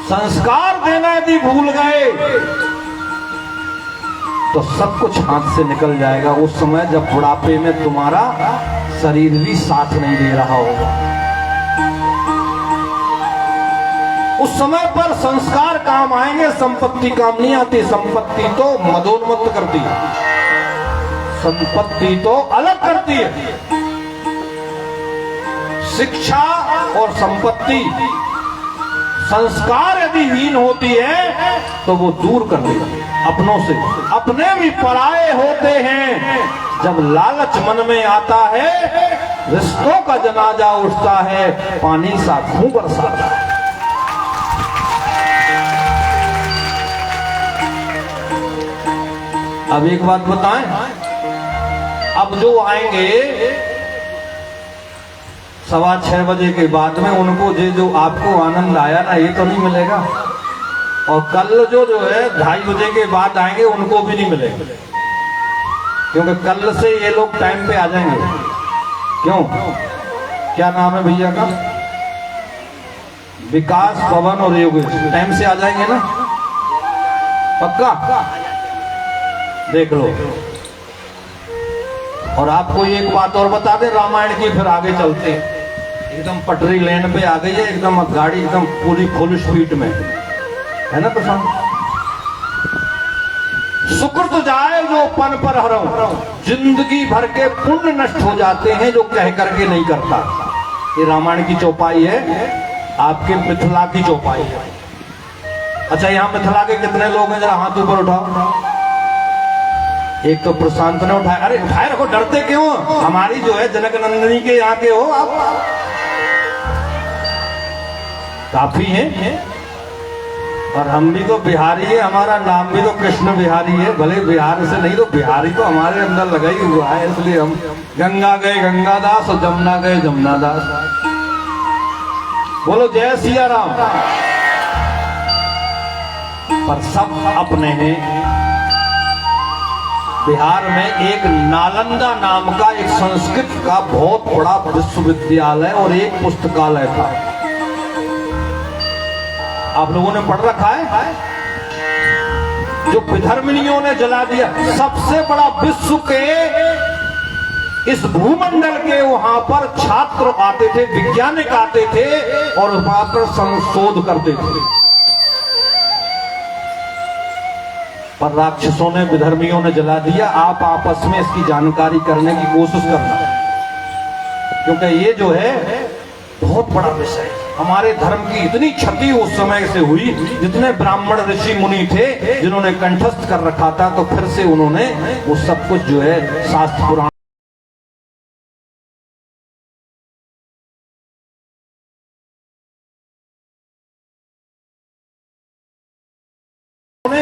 संस्कार देना यदि भूल गए तो सब कुछ हाथ से निकल जाएगा। उस समय जब बुढ़ापे में तुम्हारा शरीर भी साथ नहीं दे रहा होगा, उस समय पर संस्कार काम आएंगे, संपत्ति काम नहीं आती। संपत्ति तो मदोन्मत्त करती है, संपत्ति तो अलग करती है। शिक्षा और संपत्ति, संस्कार यदि हीन होती है तो वो दूर कर देगी अपनों से। अपने भी पराये होते हैं। जब लालच मन में आता है, रिश्तों का जनाजा उठता है, पानी सा खून बरसाता है। अब एक बात बताएं, अब जो आएंगे 6:15 बजे के बाद में, उनको जो आपको आनंद आया ना ये तो नहीं मिलेगा। और कल जो है 2:30 बजे के बाद आएंगे उनको भी नहीं मिलेगा, क्योंकि कल से ये लोग टाइम पे आ जाएंगे। क्यों? क्या नाम है भैया का? विकास, पवन और योगेश टाइम से आ जाएंगे ना। पक्का देख लो। और आपको एक बात और बता दें रामायण की, फिर आगे चलते हैं। एकदम पटरी लेन पे आ गई है, एकदम गाड़ी एकदम पूरी फुल स्पीड में है ना प्रशांत। सुकृत जाए जो पन पर हरऊं, जिंदगी भर के पुण्य नष्ट हो जाते हैं जो कह करके नहीं करता। ये रामायण की चौपाई है, आपके मिथिला की चौपाई है। अच्छा, यहाँ मिथिला के कितने लोग हैं, जरा हाथ ऊपर उठाओ। एक तो प्रशांत ने उठाया। अरे उठाए रखो, डरते क्यों? हमारी जो है जनक नंदिनी के यहाँ के हो आप, काफी हैं। और हम भी तो बिहारी है, हमारा नाम भी तो कृष्ण बिहारी है। भले बिहार से नहीं तो बिहारी तो हमारे अंदर लगा ही हुआ है, इसलिए हम गंगा गए गंगादास और जमुना गए जमुनादास। बोलो जय सिया राम। पर सब अपने हैं। बिहार में एक नालंदा नाम का एक संस्कृत का बहुत बड़ा विश्वविद्यालय और एक पुस्तकालय था। आप लोगों ने पढ़ रखा है, जो विधर्मिणियों ने जला दिया। सबसे बड़ा विश्व के इस भूमंडल के वहां पर छात्र आते थे, वैज्ञानिक आते थे और वहां पर संशोध करते थे। पर राक्षसों ने, विधर्मियों ने जला दिया। आप आपस में इसकी जानकारी करने की कोशिश करना, क्योंकि ये जो है बहुत बड़ा विषय है। हमारे धर्म की इतनी क्षति उस समय से हुई, जितने ब्राह्मण ऋषि मुनि थे जिन्होंने कंठस्थ कर रखा था, तो फिर से उन्होंने वो सब कुछ जो है शास्त्र पुराण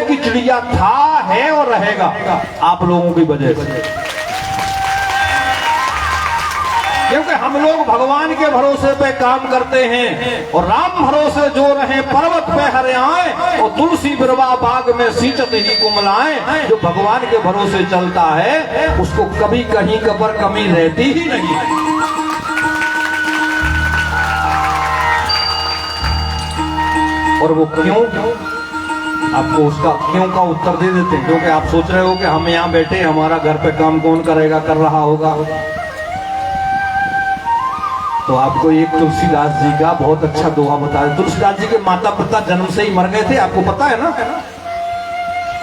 की चिड़िया था, है और रहेगा आप लोगों की वजह से। क्योंकि हम लोग भगवान के भरोसे पे काम करते हैं, और राम भरोसे जो रहे पर्वत पे हरे आए और तुलसी बिरवा बाग में सींचत ही कुमलाएं। जो भगवान के भरोसे चलता है उसको कभी कहीं कबर कमी रहती ही नहीं है। और वो क्यों, आपको उसका क्यों का उत्तर दे देते हैं। क्योंकि आप सोच रहे हो कि हम यहाँ बैठे, हमारा घर पे काम कौन करेगा, कर रहा होगा। तो आपको एक तुलसीदास जी का बहुत अच्छा दोहा बताया। तुलसीदास जी के माता पिता जन्म से ही मर गए थे, आपको पता है ना।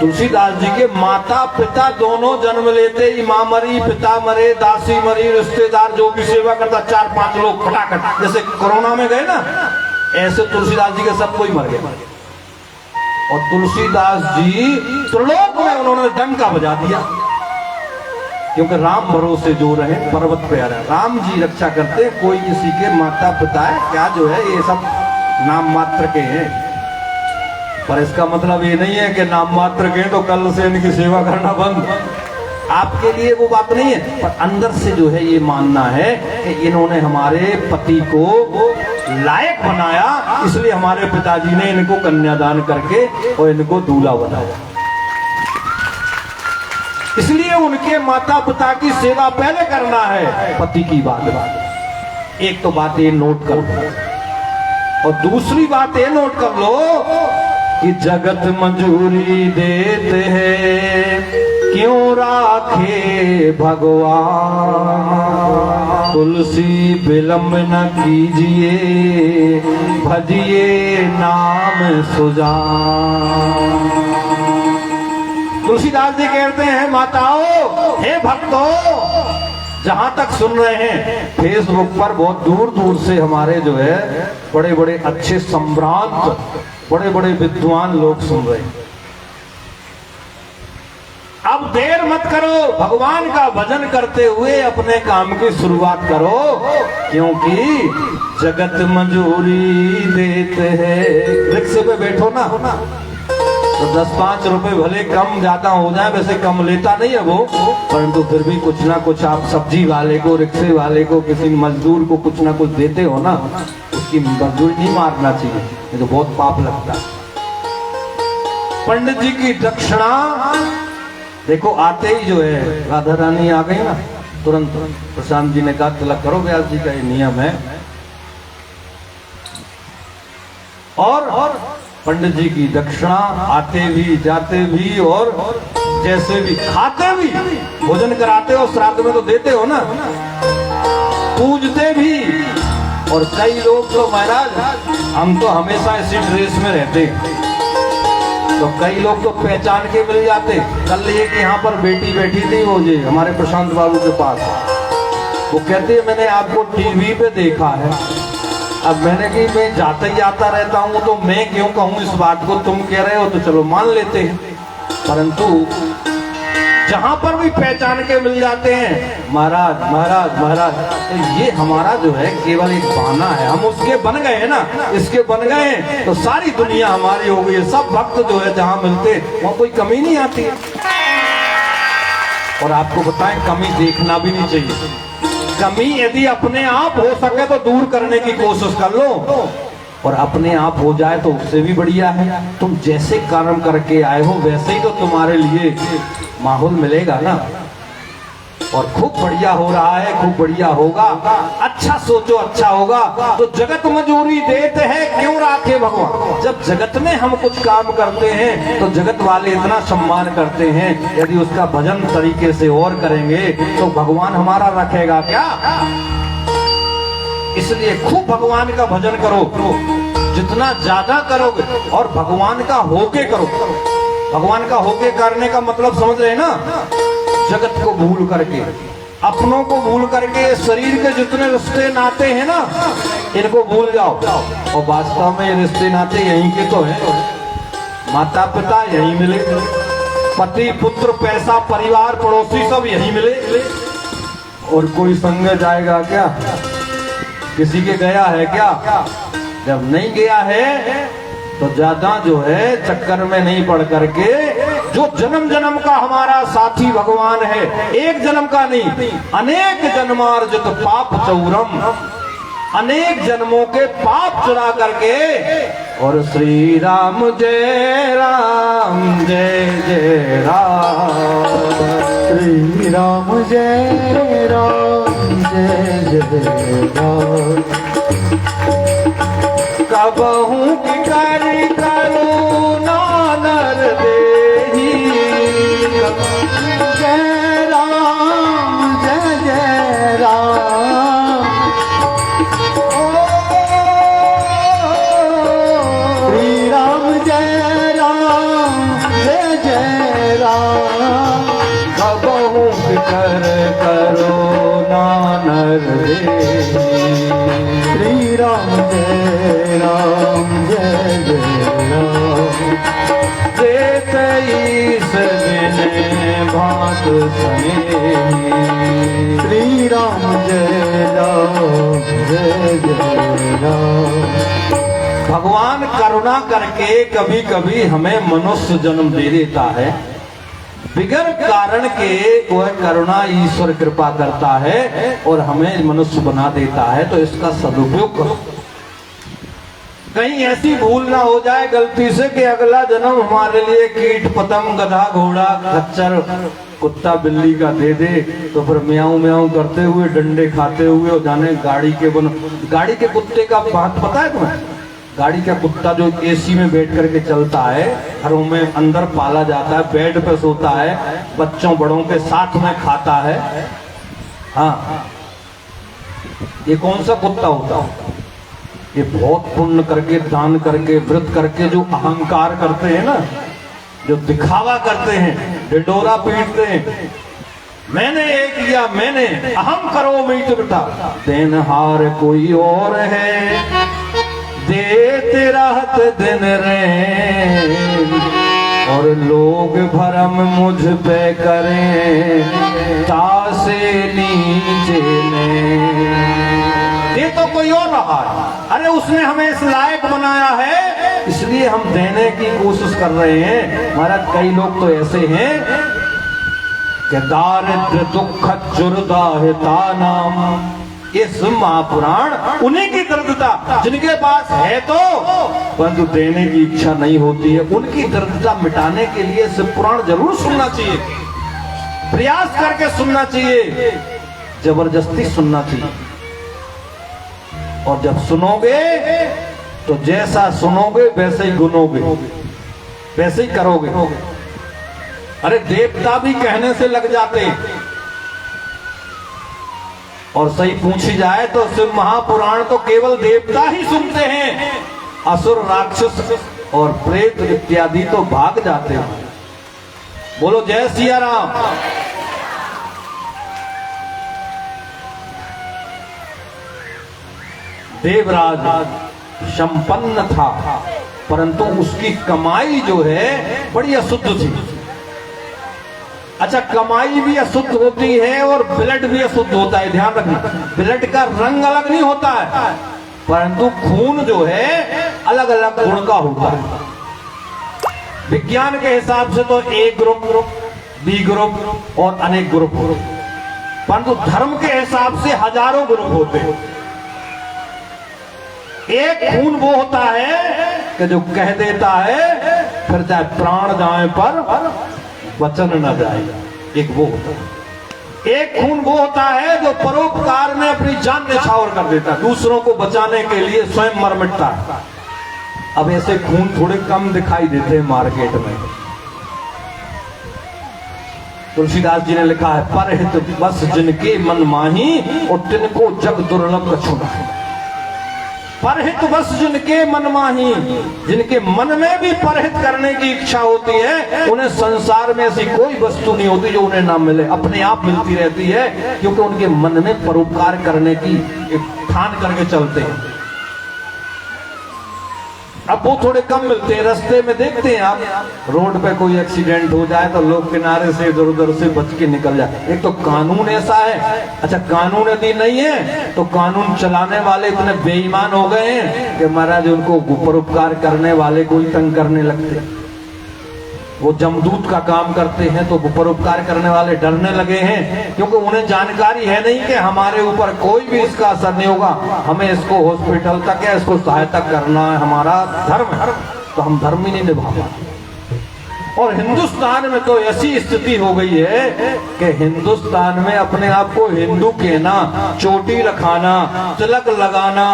तुलसीदास जी के माता पिता दोनों जन्म लेते ही, माँ मरी, पिता मरे, दासी मरी, रिश्तेदार जो भी सेवा करता 4-5 लोग फटाफट, जैसे कोरोना में गए ना, ऐसे तुलसीदास जी के सब कोई मर गए। और तुलसीदास जी त्रिलोक में उन्होंने डंका बजा दिया, क्योंकि राम भरोसे जो रहे पर्वत पे आ रहे। राम जी रक्षा करते, कोई किसी के माता पिता है क्या जो है ये सब नाम मात्र के हैं। पर इसका मतलब ये नहीं है कि नाम मात्र के तो कल से इनकी सेवा करना बंद। आपके लिए वो बात नहीं है, पर अंदर से जो है ये मानना है कि इन्होंने हमारे पति को लायक बनाया, इसलिए हमारे पिताजी ने इनको कन्यादान करके और इनको दूल्हा बनाया। इसलिए उनके माता पिता की सेवा पहले करना है, पति की बात। एक तो बात ये नोट कर लो, और दूसरी बात ये नोट कर लो कि जगत मंजूरी देते हैं, क्यों राखे भगवान। तुलसी विलंब न कीजिए, भजिए नाम सुजान। तुलसीदास जी कहते हैं, माताओं, हे भक्तों, जहां तक सुन रहे हैं फेसबुक पर बहुत दूर दूर से हमारे जो है बड़े बड़े अच्छे सम्रांत, बड़े बड़े विद्वान लोग सुन रहे हैं। अब देर मत करो, भगवान का भजन करते हुए अपने काम की शुरुआत करो, क्योंकि जगत मंजूरी देते हैं। रिक्शे पे बैठो ना, तो 10-5 रुपए भले कम ज्यादा हो जाए, वैसे कम लेता नहीं है वो, परंतु फिर भी कुछ ना कुछ आप सब्जी वाले को, रिक्शे वाले को, किसी मजदूर को कुछ ना कुछ देते हो ना, उसकी मजदूरी नहीं मारना चाहिए, ये तो बहुत पाप लगता है। पंडित जी की दक्षिणा देखो, आते ही जो है राधा रानी आ गई ना, तुरंत प्रशांत जी ने कहा तिलक करो, व्यास जी का ये नियम है। और पंडित जी की दक्षिणा, आते भी जाते भी और जैसे भी खाते भी, भोजन कराते हो, श्राद्ध में तो देते हो ना, पूजते भी। और कई लोग तो महाराज हम तो हमेशा इसी ड्रेस में रहते, तो कई लोग तो पहचान के मिल जाते। कल एक यहाँ पर बेटी बैठी थी, वो जी हमारे प्रशांत बाबू के पास, वो कहते हैं मैंने आपको टीवी पे देखा है। अब मैंने कि मैं जाता ही आता रहता हूँ तो मैं क्यों कहूँ इस बात को, तुम कह रहे हो तो चलो मान लेते हैं। परंतु जहां पर भी पहचान के मिल जाते हैं महाराज महाराज महाराज, तो ये हमारा जो है केवल एक बहाना है, हम उसके बन गए हैं ना, इसके बन गए हैं तो सारी दुनिया हमारी हो गई है। सब भक्त जो है जहां मिलते वहां कोई कमी नहीं आती है। और आपको बताएं कमी देखना भी नहीं चाहिए, कमी यदि अपने आप हो सके तो दूर करने की कोशिश कर लो, और अपने आप हो जाए तो उससे भी बढ़िया है। तुम जैसे कर्म करके आए हो वैसे ही तो तुम्हारे लिए माहौल मिलेगा ना। और खूब बढ़िया हो रहा है, खूब बढ़िया होगा, अच्छा सोचो अच्छा होगा। तो जगत मजूरी देते हैं क्यों राखे भगवान। जब जगत में हम कुछ काम करते हैं तो जगत वाले इतना सम्मान करते हैं, यदि उसका भजन तरीके से और करेंगे तो भगवान हमारा रखेगा क्या। इसलिए खूब भगवान का भजन करो, जितना ज्यादा करोगे, और भगवान का होके करो। भगवान का होके करने का मतलब समझ रहे हैं ना, जगत को भूल करके, अपनों को भूल करके, शरीर के जितने रिश्ते नाते हैं ना इनको भूल जाओ। और वास्तव में ये रिश्ते नाते यहीं के तो हैं, माता पिता यहीं मिले, पति पुत्र पैसा परिवार पड़ोसी सब यहीं मिले। और कोई संग जाएगा क्या, किसी के गया है क्या। जब नहीं गया है तो ज्यादा जो है चक्कर में नहीं पड़ करके, जो जन्म जन्म का हमारा साथी भगवान है, एक जन्म का नहीं अनेक जन्मार्जित पाप चौरम, अनेक जन्मों के पाप चुरा करके। और श्री राम जय राम जय जय राम, श्री राम जय राम जय जय राम। कबहू की करी करुणा नर देही, जय राम जय जय राम। श्री राम जय राम जय जय राम। कबहू की कर करुणा नर देही, श्री राम जय राम जय जय राम। देत ईस बिन भात सनेही, श्री राम जय जय राम। भगवान करुणा करके कभी कभी हमें मनुष्य जन्म दे देता है, बिगर कारण के वह करुणा ईश्वर कृपा करता है और हमें मनुष्य बना देता है। तो इसका सदुपयोग करो, कहीं ऐसी भूल ना हो जाए गलती से कि अगला जन्म हमारे लिए कीट पतंग गधा घोड़ा खच्चर कुत्ता बिल्ली का दे दे, तो फिर म्याऊं म्याऊं करते हुए डंडे खाते हुए और जाने गाड़ी के कुत्ते का बात पता है तुम्हें। गाड़ी का कुत्ता जो एसी में बैठ करके चलता है, घरों में अंदर पाला जाता है, बेड पे सोता है, बच्चों बड़ों के साथ में खाता है। हाँ, ये कौन सा कुत्ता होता है। ये बहुत पुण्य करके, दान करके, व्रत करके जो अहंकार करते हैं ना, जो दिखावा करते हैं, ढिढोरा पीटते हैं, मैंने ये किया, मैंने अहम करो मीत बिठा, देनहार कोई और है, देते रात दिन रे, और लोग भरम मुझ पे करें तासे नीचे ने। ये तो कोई और रहा है, अरे उसने हमें इस लायक बनाया है इसलिए हम देने की कोशिश कर रहे हैं। महाराज कई लोग तो ऐसे हैं कि दारिद्र दुख जुर्दाहिता नाम, इस महापुराण उन्हीं की दरिद्रता जिनके पास है तो परंतु देने की इच्छा नहीं होती है, उनकी दरिद्रता मिटाने के लिए इस पुराण जरूर सुनना चाहिए, प्रयास करके सुनना चाहिए, जबरदस्ती सुनना चाहिए। और जब सुनोगे तो जैसा सुनोगे वैसे ही गुनोगे, वैसे ही करोगे। अरे देवता भी कहने से लग जाते हैं। और सही पूछी जाए तो शिव महापुराण तो केवल देवता ही सुनते हैं, असुर राक्षस और प्रेत इत्यादि तो भाग जाते हैं। बोलो जय सिया राम। देवराज संपन्न था, परंतु उसकी कमाई जो है बड़ी अशुद्ध थी। अच्छा, कमाई भी अशुद्ध होती है और ब्लड भी अशुद्ध होता है, ध्यान रखना। ब्लड का रंग अलग नहीं होता है, परंतु खून जो है अलग अलग गुण का होता है। विज्ञान के हिसाब से तो ए ग्रुप, बी ग्रुप और अनेक ग्रुप, परंतु धर्म के हिसाब से हजारों ग्रुप होते हैं। एक खून वो होता है कि जो कह देता है फिर चाहे प्राण जाए पर वचन न जाए, एक वो होता है। एक खून वो होता है जो परोपकार में अपनी जान न्यौछावर कर देता है, दूसरों को बचाने के लिए स्वयं मर मिटता है। अब ऐसे खून थोड़े कम दिखाई देते हैं मार्केट में। तुलसीदास जी ने लिखा है, परहित बस जिनके मन माही और तिनको जग दुर्लभ कछुना। परहित बस जिनके मन माही, जिनके मन में भी परहित करने की इच्छा होती है, उन्हें संसार में ऐसी कोई वस्तु नहीं होती जो उन्हें ना मिले, अपने आप मिलती रहती है, क्योंकि उनके मन में परोपकार करने की एक ठान करके चलते हैं। अब वो थोड़े कम मिलते हैं। रास्ते में देखते हैं आप, रोड पे कोई एक्सीडेंट हो जाए तो लोग किनारे से इधर उधर से बच के निकल जाए। एक तो कानून ऐसा है। अच्छा, कानून यदि नहीं है तो कानून चलाने वाले इतने बेईमान हो गए हैं कि महाराज उनको परोपकार करने वाले को ही तंग करने लगते हैं। वो जमदूत का काम करते हैं तो परोपकार करने वाले डरने लगे हैं, क्योंकि उन्हें जानकारी है नहीं कि हमारे ऊपर कोई भी इसका असर नहीं होगा, हमें इसको हॉस्पिटल तक या इसको सहायता करना है, हमारा धर्म है, तो हम धर्म ही नहीं निभा पाते। और हिंदुस्तान में तो ऐसी स्थिति हो गई है कि हिंदुस्तान में अपने आप को हिंदू कहना, चोटी रखाना, तिलक लगाना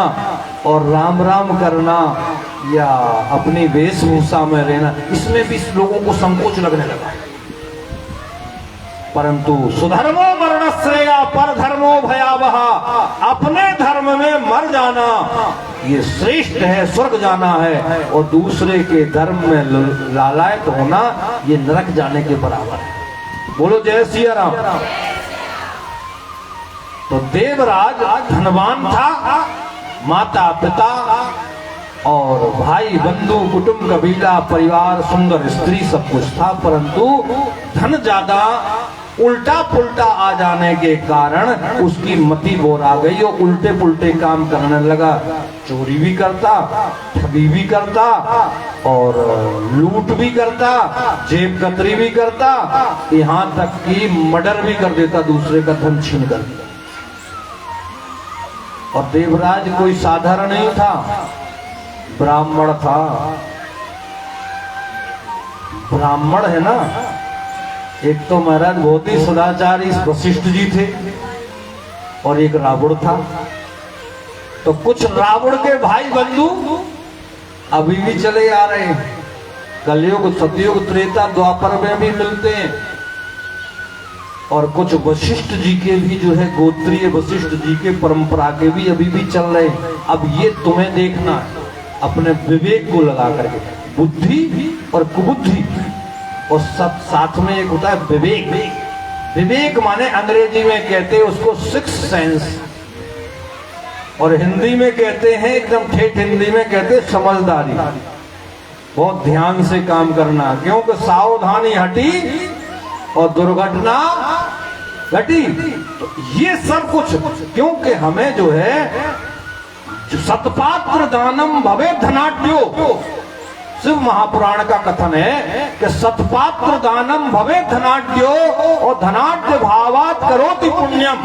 और राम राम करना या अपनी वेशभूषा में रहना, इसमें भी लोगों को संकोच लगने लगा। परंतु सुधर्मो मरण श्रेया पर धर्मो भयावह, अपने धर्म में मर जाना ये श्रेष्ठ है, स्वर्ग जाना है, और दूसरे के धर्म में लालायत होना ये नरक जाने के बराबर है। बोलो जय सिया राम। तो देवराज धनवान था, माता पिता और भाई बंधु कुटुंब कबीला परिवार सुंदर स्त्री सब कुछ था, परंतु धन ज्यादा उल्टा पुल्टा आ जाने के कारण उसकी मति बोरा गई और उल्टे पुल्टे काम करने लगा। चोरी भी करता, ठगी भी करता और लूट भी करता, जेब कतरी भी करता, यहाँ तक कि मर्डर भी कर देता, दूसरे का धन छीन कर। और देवराज कोई साधारण नहीं था, ब्राह्मण था। ब्राह्मण है ना, एक तो महाराज बहुत ही सदाचारी वशिष्ठ जी थे और एक रावण था। तो कुछ रावण के भाई बंधु अभी भी चले आ रहे हैं, कलयुग सतयुग त्रेता द्वापर में भी मिलते हैं। और कुछ वशिष्ठ जी के भी जो है गोत्रीय वशिष्ठ जी के परंपरा के भी अभी भी चल रहे हैं। अब ये तुम्हें देखना है, अपने विवेक को लगा करके, बुद्धि और कुबुद्धि और सब साथ में एक होता है विवेक। विवेक माने अंग्रेजी में कहते हैं उसको सिक्स सेंस, और हिंदी में कहते हैं, एकदम ठेठ हिंदी में कहते हैं समझदारी। बहुत ध्यान से काम करना, क्योंकि सावधानी हटी और दुर्घटना घटी। तो ये सब कुछ क्योंकि हमें जो है सतपात्र दानम भवे धनाढ्यो, शिव महापुराण का कथन है कि सतपात्र दानम भवे धनाढ्यो, और धनाढ्य भावात करोति पुण्यम,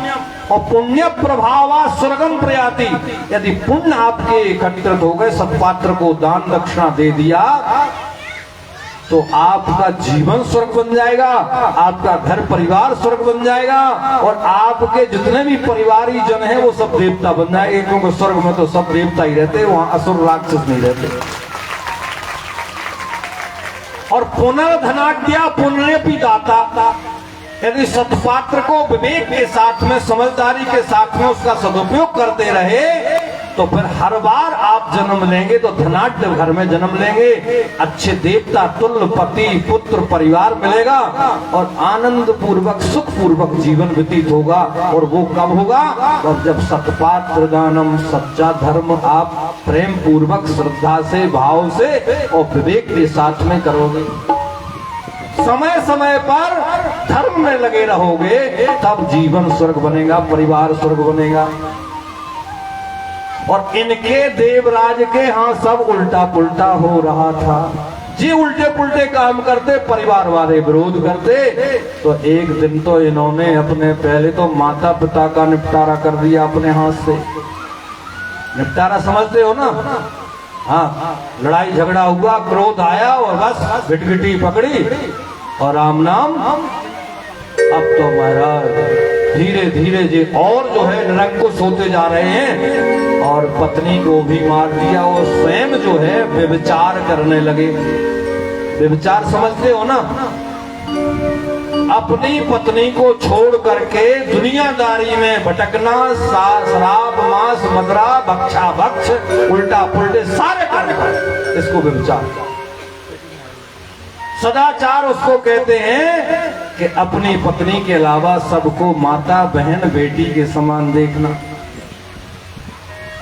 और पुण्य प्रभावात स्वर्गम प्रयाति। यदि पुण्य आपके एकत्रित हो गए, सतपात्र को दान दक्षिणा दे दिया, तो आपका जीवन स्वर्ग बन जाएगा, आपका घर परिवार स्वर्ग बन जाएगा, और आपके जितने भी परिवारी जन हैं वो सब देवता बन जाएंगे, क्योंकि स्वर्ग में तो सब देवता ही रहते, वहां असुर राक्षस नहीं रहते। और पुनर्धनाढ्या पुण्यपि दाता, यदि सत्पात्र को विवेक के साथ में, समझदारी के साथ में उसका सदुपयोग करते रहे तो फिर हर बार आप जन्म लेंगे तो धनाढ्य घर में जन्म लेंगे, अच्छे देवता तुल्य पति पुत्र परिवार मिलेगा और आनंद पूर्वक सुख पूर्वक जीवन व्यतीत होगा। और वो कब होगा? और जब सत्पात्र दानम, सच्चा धर्म आप प्रेम पूर्वक श्रद्धा से भाव से और विवेक के साथ में करोगे, समय समय पर धर्म में लगे रहोगे, तब जीवन स्वर्ग बनेगा, परिवार स्वर्ग बनेगा। और इनके देवराज के यहाँ सब उल्टा पुल्टा हो रहा था। जी उल्टे पुल्टे काम करते, परिवार वाले विरोध करते। तो एक दिन तो इन्होंने अपने पहले तो माता पिता का निपटारा कर दिया अपने हाथ से। निपटारा समझते हो ना? हाँ, लड़ाई झगड़ा हुआ, क्रोध आया और बस गिटगिटी पकड़ी और राम नाम। अब तो महाराज धीरे धीरे जी और जो है निरंकुश होते जा रहे हैं और पत्नी को भी मार दिया और स्वयं जो है व्यभिचार करने लगे। व्यभिचार समझते हो ना? अपनी पत्नी को छोड़ करके दुनियादारी में भटकना, शराब मांस मदरा भक्षा भक्ष उल्टा पुल्टे सारे कार्य, इसको व्यभिचार। सदाचार उसको कहते हैं कि अपनी पत्नी के अलावा सबको माता बहन बेटी के समान देखना।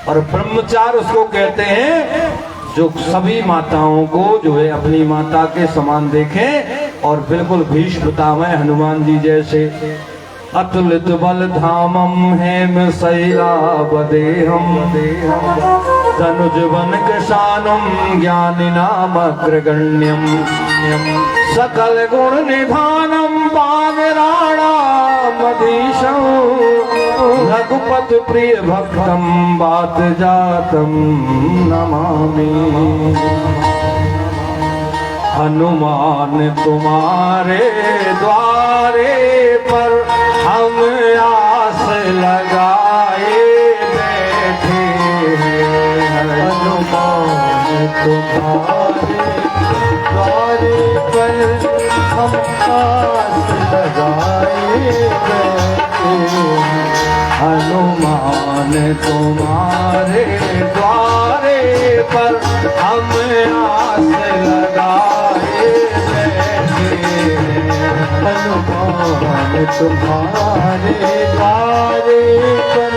और ब्रह्मचार उसको कहते हैं जो सभी माताओं को जो है अपनी माता के समान देखें और बिल्कुल भीष्म पितामह हनुमान जी जैसे। अतुलित बल धामम हेम शैलावदेहम तनुजवन कृशानम ज्ञानी नाम अग्रगण्यम सकल गुण निधानम पाविराणामधीशं रघुपति प्रिय भक्तम बात जातम नमामि। हनुमान तुम्हारे द्वारे पर हम आस लगाए बैठे हैं। हनुमान तुम्हारे द्वारे पर हम आस लगाए बैठे हैं। हनुमान तुम्हारे द्वारे पर हम आस लगाए बैठे हैं। हनुमान तुम्हारे द्वारे पर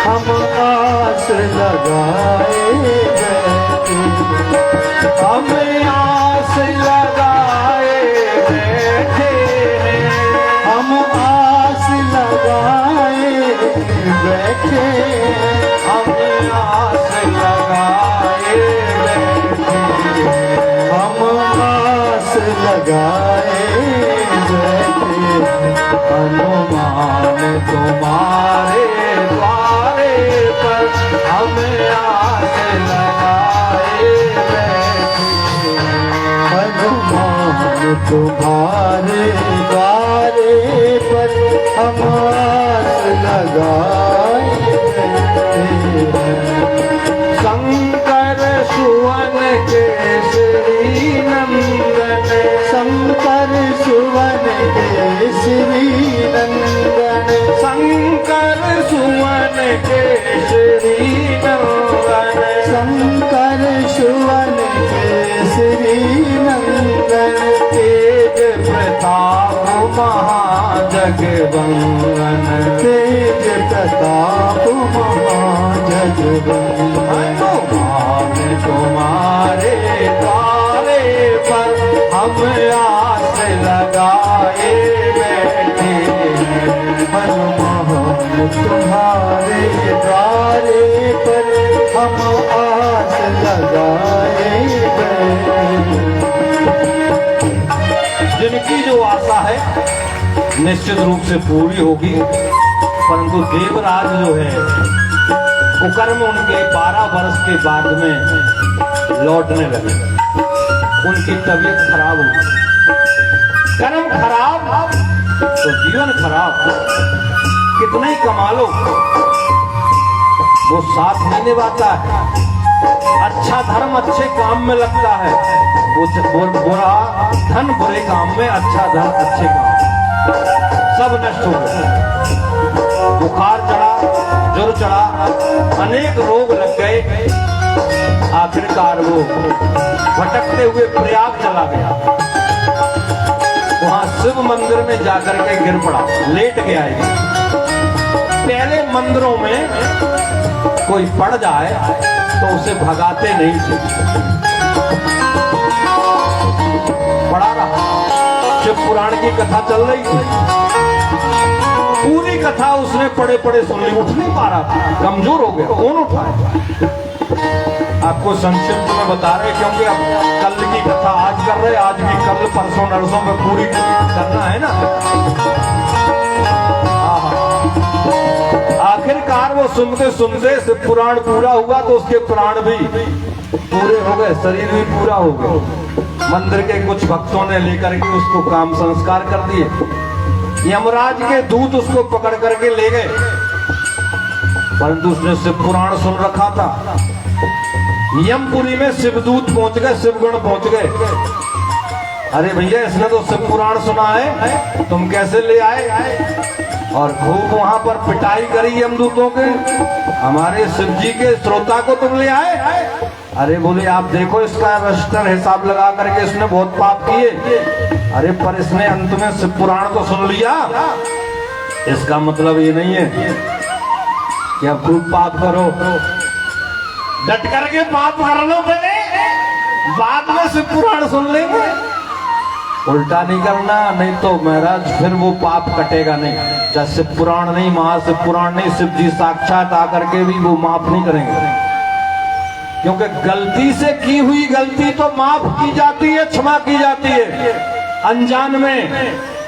हम आस लगाए बैठे हैं। हम आस लगाए बैठे हैं। हम आस लगाए बैठे। हम आस लगाए बैठे। हम आस लगाए बैठे। हनुमान तुम्हारे द्वारे पर हम आस लगाए बैठे। हनुमान तुम्हारे द्वारे पर हम आस लगाए बैठे। शंकर सुवन केसरी नंदन। शंकर सुवन केसरी नंदन। शंकर सुवन केसरी नंदन। शंकर सुवन केसरी नंदन। तेज प्रताप महाजगवंदन। तेज प्रताप महाजगवंदन। हनुमान तुम्हारे द्वारे पर हम आस लगाए बैठे हैं। हनुमान तुम्हारे द्वारे पर हम आस लगाए बैठे। जिनकी जो आशा है निश्चित रूप से पूरी होगी, परंतु देवराज जो है कुकर्म उनके 12 वर्ष के बाद में लौटने लगे। उनकी तबीयत खराब हो, कर्म खराब तो जीवन खराब। कितना ही कमा लो वो साथ नहीं निभाता है। अच्छा धर्म अच्छे काम में लगता है, वो बुरा धन बुरे काम में, अच्छा धन अच्छे काम, सब नष्ट हो गए। बुखार चढ़ा, ज्वर चढ़ा, अनेक रोग लग गए। आखिरकार वो भटकते हुए प्रयाग चला गया। वहां शिव मंदिर में जाकर के गिर पड़ा, लेट गया। पहले मंदिरों में कोई पड़ जाए तो उसे भगाते नहीं थे, पड़ा रहा। शिव पुराण की कथा चल रही थी, पूरी कथा उसने पड़े पड़े सुन ली, उठ नहीं पा रहा था, कमजोर हो गया। कौन उठाए? आपको संक्षिप्त में बता रहे, क्योंकि अब कल की कथा आज कर रहे, आज भी कल परसों नरसों में पूरी करना है ना। आखिरकार वो सुनते सुनते शिव पुराण पूरा हुआ तो उसके प्राण भी पूरे हो गए, शरीर भी पूरा हो गया। मंदिर के कुछ भक्तों ने लेकर के उसको काम संस्कार कर दिए। यमराज के दूत उसको पकड़ करके ले गए, परंतु उसने शिव पुराण सुन रखा था। यमपुरी में शिवदूत पहुंच गए, शिवगण पहुंच गए। अरे भैया, इसने तो शिव पुराण सुना है, तुम कैसे ले आए? और खूब वहां पर पिटाई करी यमदूतों के। हमारे शिव जी के श्रोता को तुम ले आए? अरे बोले, आप देखो इसका रजिस्टर हिसाब लगा करके इसने बहुत पाप किए। अरे पर इसने अंत में शिव पुराण तो सुन लिया, इसका मतलब ये नहीं है कि अब खूब पाप करो। डट करके पाप कर लो पहले, बाद में शिव पुराण सुन लेंगे। उल्टा नहीं करना, नहीं तो महाराज फिर वो पाप कटेगा नहीं। चाहे शिव पुराण नहीं, महाशिव पुराण नहीं, शिव जी साक्षात आकर के भी वो माफ नहीं करेंगे। क्योंकि गलती से की हुई गलती तो माफ की जाती है, क्षमा की जाती है अनजान में,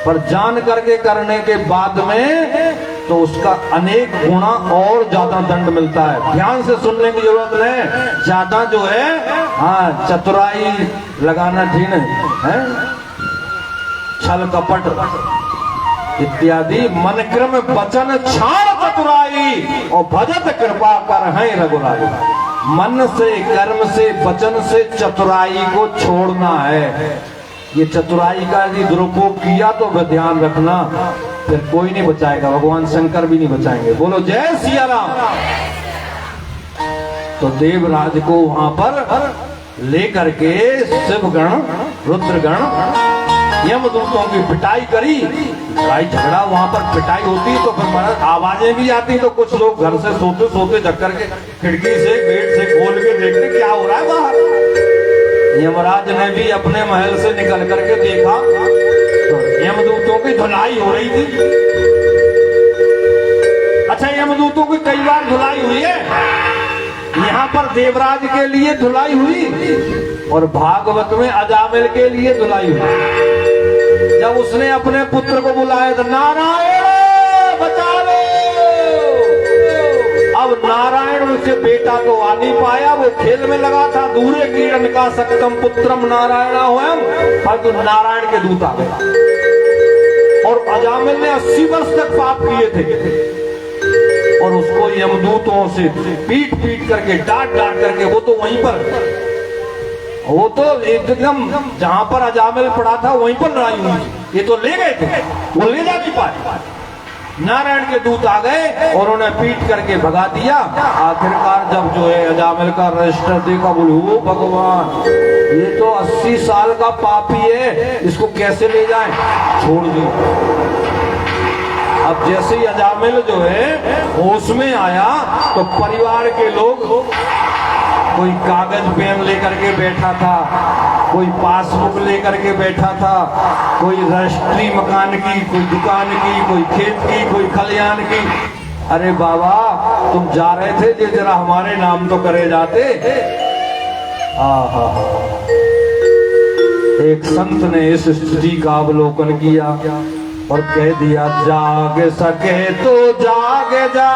पर जान करके करने के बाद में तो उसका अनेक गुना और ज्यादा दंड मिलता है। ध्यान से सुनने की जरूरत है, ज्यादा जो है हाँ चतुराई लगाना ठीक नहीं है। छल कपट इत्यादि मन क्रम वचन छाड़ चतुराई और भजत कृपा कर है रघुराई। मन से, कर्म से, वचन से चतुराई को छोड़ना है। ये चतुराई का यदि दुरुपयोग किया तो ध्यान रखना, फिर कोई नहीं बचाएगा, भगवान शंकर भी नहीं बचाएंगे। बोलो जय सिया राम। तो देवराज को वहां पर लेकर के शिवगण, रुद्रगण, यमदूतों की पिटाई करी। लड़ाई झगड़ा वहां पर पिटाई होती तो फिर महाराज आवाजें भी आती, तो कुछ लोग घर से सोते सोते जग करके खिड़की से, गेट से खोल के देखते क्या हो रहा है बाहर। यमराज ने भी अपने महल से निकल करके देखा तो यमदूतों की धुलाई हो रही थी। अच्छा, यमदूतों की कई बार धुलाई हुई है, यहाँ पर देवराज के लिए धुलाई हुई और भागवत में अजामिल के लिए धुलाई हुई। जब उसने अपने पुत्र को बुलाया तो नारायण बचा लो। अब नारायण उसके बेटा तो आ नहीं पाया, वो खेल में लगा था। दूरे किरण का सक्तम पुत्रम नारायण होयम, परंतु नारायण के दूत आ गए। और अजामिल ने 80 वर्ष तक पाप किए थे और उसको यमदूतों से पीट पीट करके, डांट डांट करके, वो तो वहीं पर, वो तो एकदम जहां पर अजामिल पड़ा था वहीं पर लड़ाई हुई। ये तो ले गए थे, वो ले जा नहीं पाए। नारायण के दूत आ गए और उन्हें पीट करके भगा दिया। आखिरकार जब जो है अजामिल का रजिस्टर देखा, बोलो भगवान, ये तो 80 साल का पापी है, इसको कैसे ले जाएं? छोड़ दी। अब जैसे ही अजामिल जो है होश में आया तो परिवार के लोग, कोई कागज पेन लेकर के बैठा था, कोई पासबुक लेकर के बैठा था, कोई रजिस्ट्री मकान की, कोई दुकान की, कोई खेत की, कोई खलियान की। अरे बाबा, तुम जा रहे थे, ये जरा हमारे नाम तो करे जाते। एक संत ने इस स्थिति का अवलोकन किया और कह दिया, जाग सके तो जाग जा,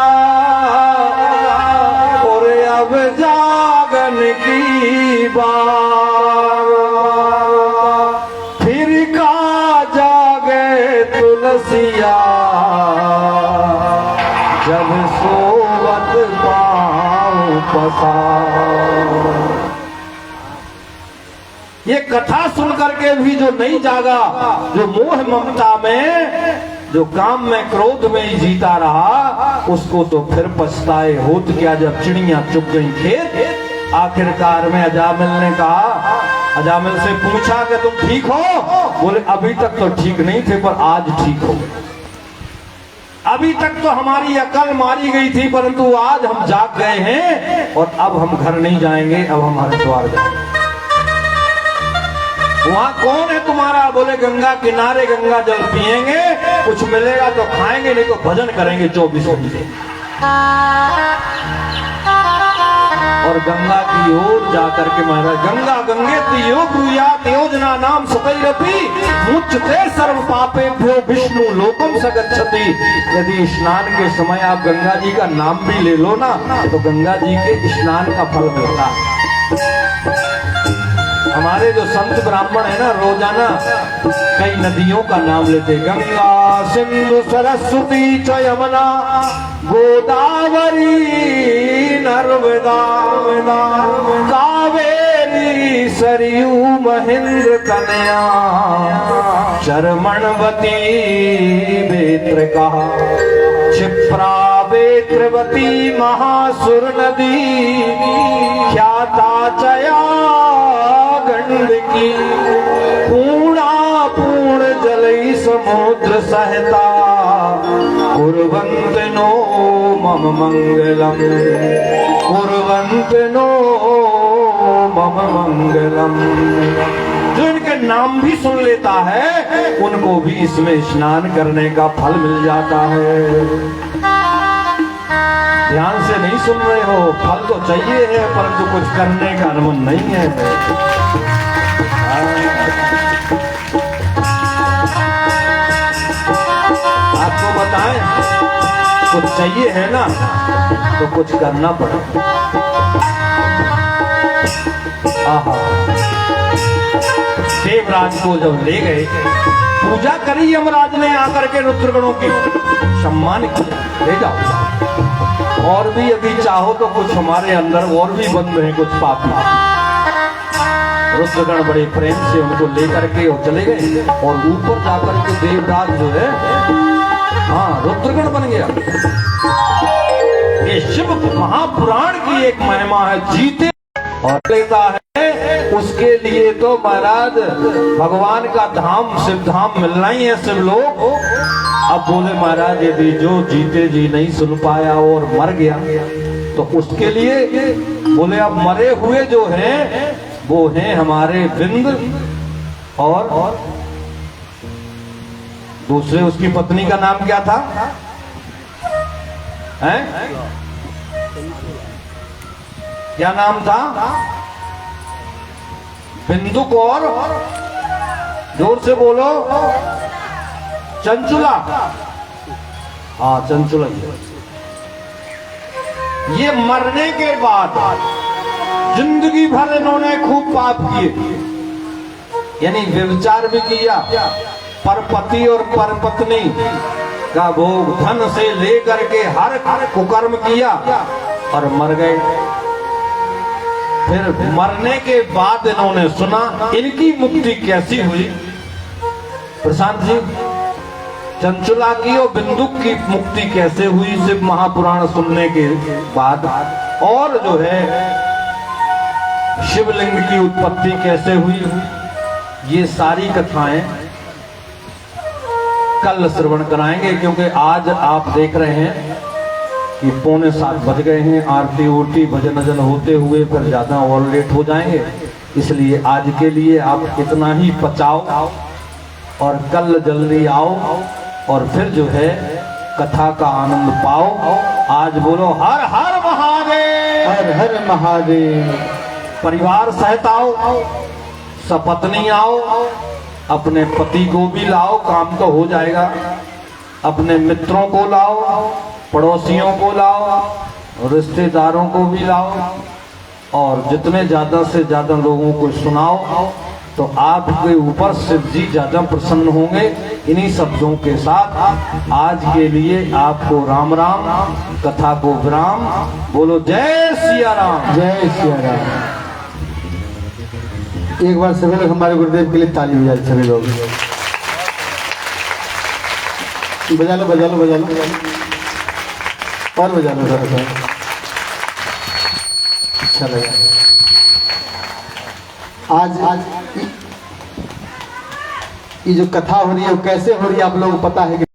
और अब जागन की बात। सिया जब सोवत पाऊं पसार। ये कथा सुन करके भी जो नहीं जागा, जो मोह ममता में, जो काम में क्रोध में ही जीता रहा, उसको तो फिर पछताए होत क्या जब चिड़ियां चुग गई खेत। आखिरकार में अजामिल ने कहा, अजामिल से पूछा कि तुम ठीक हो? बोले अभी तक तो ठीक नहीं थे पर आज ठीक हो गए। अभी तक तो हमारी अकल मारी गई थी परंतु आज हम जाग गए हैं और अब हम घर नहीं जाएंगे, अब हम हरिद्वार जाएंगे। वहां कौन है तुम्हारा? बोले गंगा किनारे गंगा जल पिएंगे, कुछ मिलेगा तो खाएंगे, नहीं तो भजन करेंगे 24 घंटे। और गंगा की ओर जाकर के महाराज गंगा गंगे तियो ब्रूयात योजना नाम सतैरपि मुच्यते सर्व पापेभ्यो विष्णु लोकम सगच्छति। यदि स्नान के समय आप गंगा जी का नाम भी ले लो ना तो गंगा जी के स्नान का फल मिलता है। हमारे जो संत ब्राह्मण है ना रोजाना कई नदियों का नाम लेते, गंगा सिंधु सरस्वती च यमुना गोदावरी नर्मदा कावेरी सरयू महेंद्र तनया चरमणवती बेत्रका क्षिप्रा बेत्रवती महासुर नदी ख्याता चया गंडकी पूर्णा पूर्ण जलई समुद्र सहता कुर्वन्त नो मम मंगलम कुर्वन्त नो मम मंगलम। जो इनके नाम भी सुन लेता है उनको भी इसमें स्नान करने का फल मिल जाता है। ध्यान से नहीं सुन रहे हो, फल तो चाहिए है परंतु कुछ करने का मन नहीं है। आपको बताएं कुछ चाहिए है ना तो कुछ करना पड़े। आहा, देवराज को जब ले गए पूजा करी यमराज ने आकर के रुद्रगणों की, सम्मान किया, ले जाओ। और भी यदि चाहो तो कुछ हमारे अंदर और भी बंद हैं कुछ पापी। रुद्रगण बड़े प्रेम से उनको लेकर के और चले गए और ऊपर जाकर के देवराज जो है हाँ रुद्रगण बन गया। ये शिव महापुराण की एक महिमा है, जीते और लेता है उसके लिए तो महाराज भगवान का धाम शिव धाम मिलना ही है शिव लोग। अब बोले महाराज यदि जो जीते जी नहीं सुन पाया और मर गया तो उसके लिए बोले अब मरे हुए जो हैं वो हैं हमारे बिंद और दूसरे उसकी पत्नी का नाम क्या था? हैं? क्या नाम था? बिंदुक और जोर से बोलो चंचुला। हाँ चंचुला। ये मरने के बाद जिंदगी भर इन्होंने खूब पाप किए, यानी व्यभिचार भी किया, परपति और परपत्नी का भोग धन से लेकर के हर कुकर्म किया और मर गए। फिर मरने के बाद इन्होंने सुना इनकी मुक्ति कैसी हुई। प्रशांत जी, चंचुला की और बिंदुक की मुक्ति कैसे हुई शिव महापुराण सुनने के बाद, और जो है शिवलिंग की उत्पत्ति कैसे हुई, ये सारी कथाएं कल श्रवण कराएंगे। क्योंकि आज आप देख रहे हैं कि 6:45 बज गए हैं, आरती उरती भजन भजन होते हुए फिर ज्यादा और लेट हो जाएंगे, इसलिए आज के लिए आप इतना ही पचाओ और कल जल्दी आओ और फिर जो है कथा का आनंद पाओ। आज बोलो हर हर महादेव, हर हर महादेव। परिवार सहित आओ, सपत्नी आओ, अपने पति को भी लाओ, काम तो हो जाएगा, अपने मित्रों को लाओ, पड़ोसियों को लाओ, रिश्तेदारों को भी लाओ और जितने ज्यादा से ज्यादा लोगों को सुनाओ। तो आपके ऊपर शिव जी ज्यादा प्रसन्न होंगे। इन्हीं शब्दों के साथ आज के लिए आपको राम राम, कथा को विराम। बोलो जय सिया राम। जय सिया राम। एक बार सभी लोग हमारे गुरुदेव के लिए ताली बजाए, सभी लोग बजा लो बजा लो बजा लो और बजा लो थोड़ा सा, अच्छा लगा। आज ये जो कथा हो रही है वो कैसे हो रही है आप लोगों को पता है कि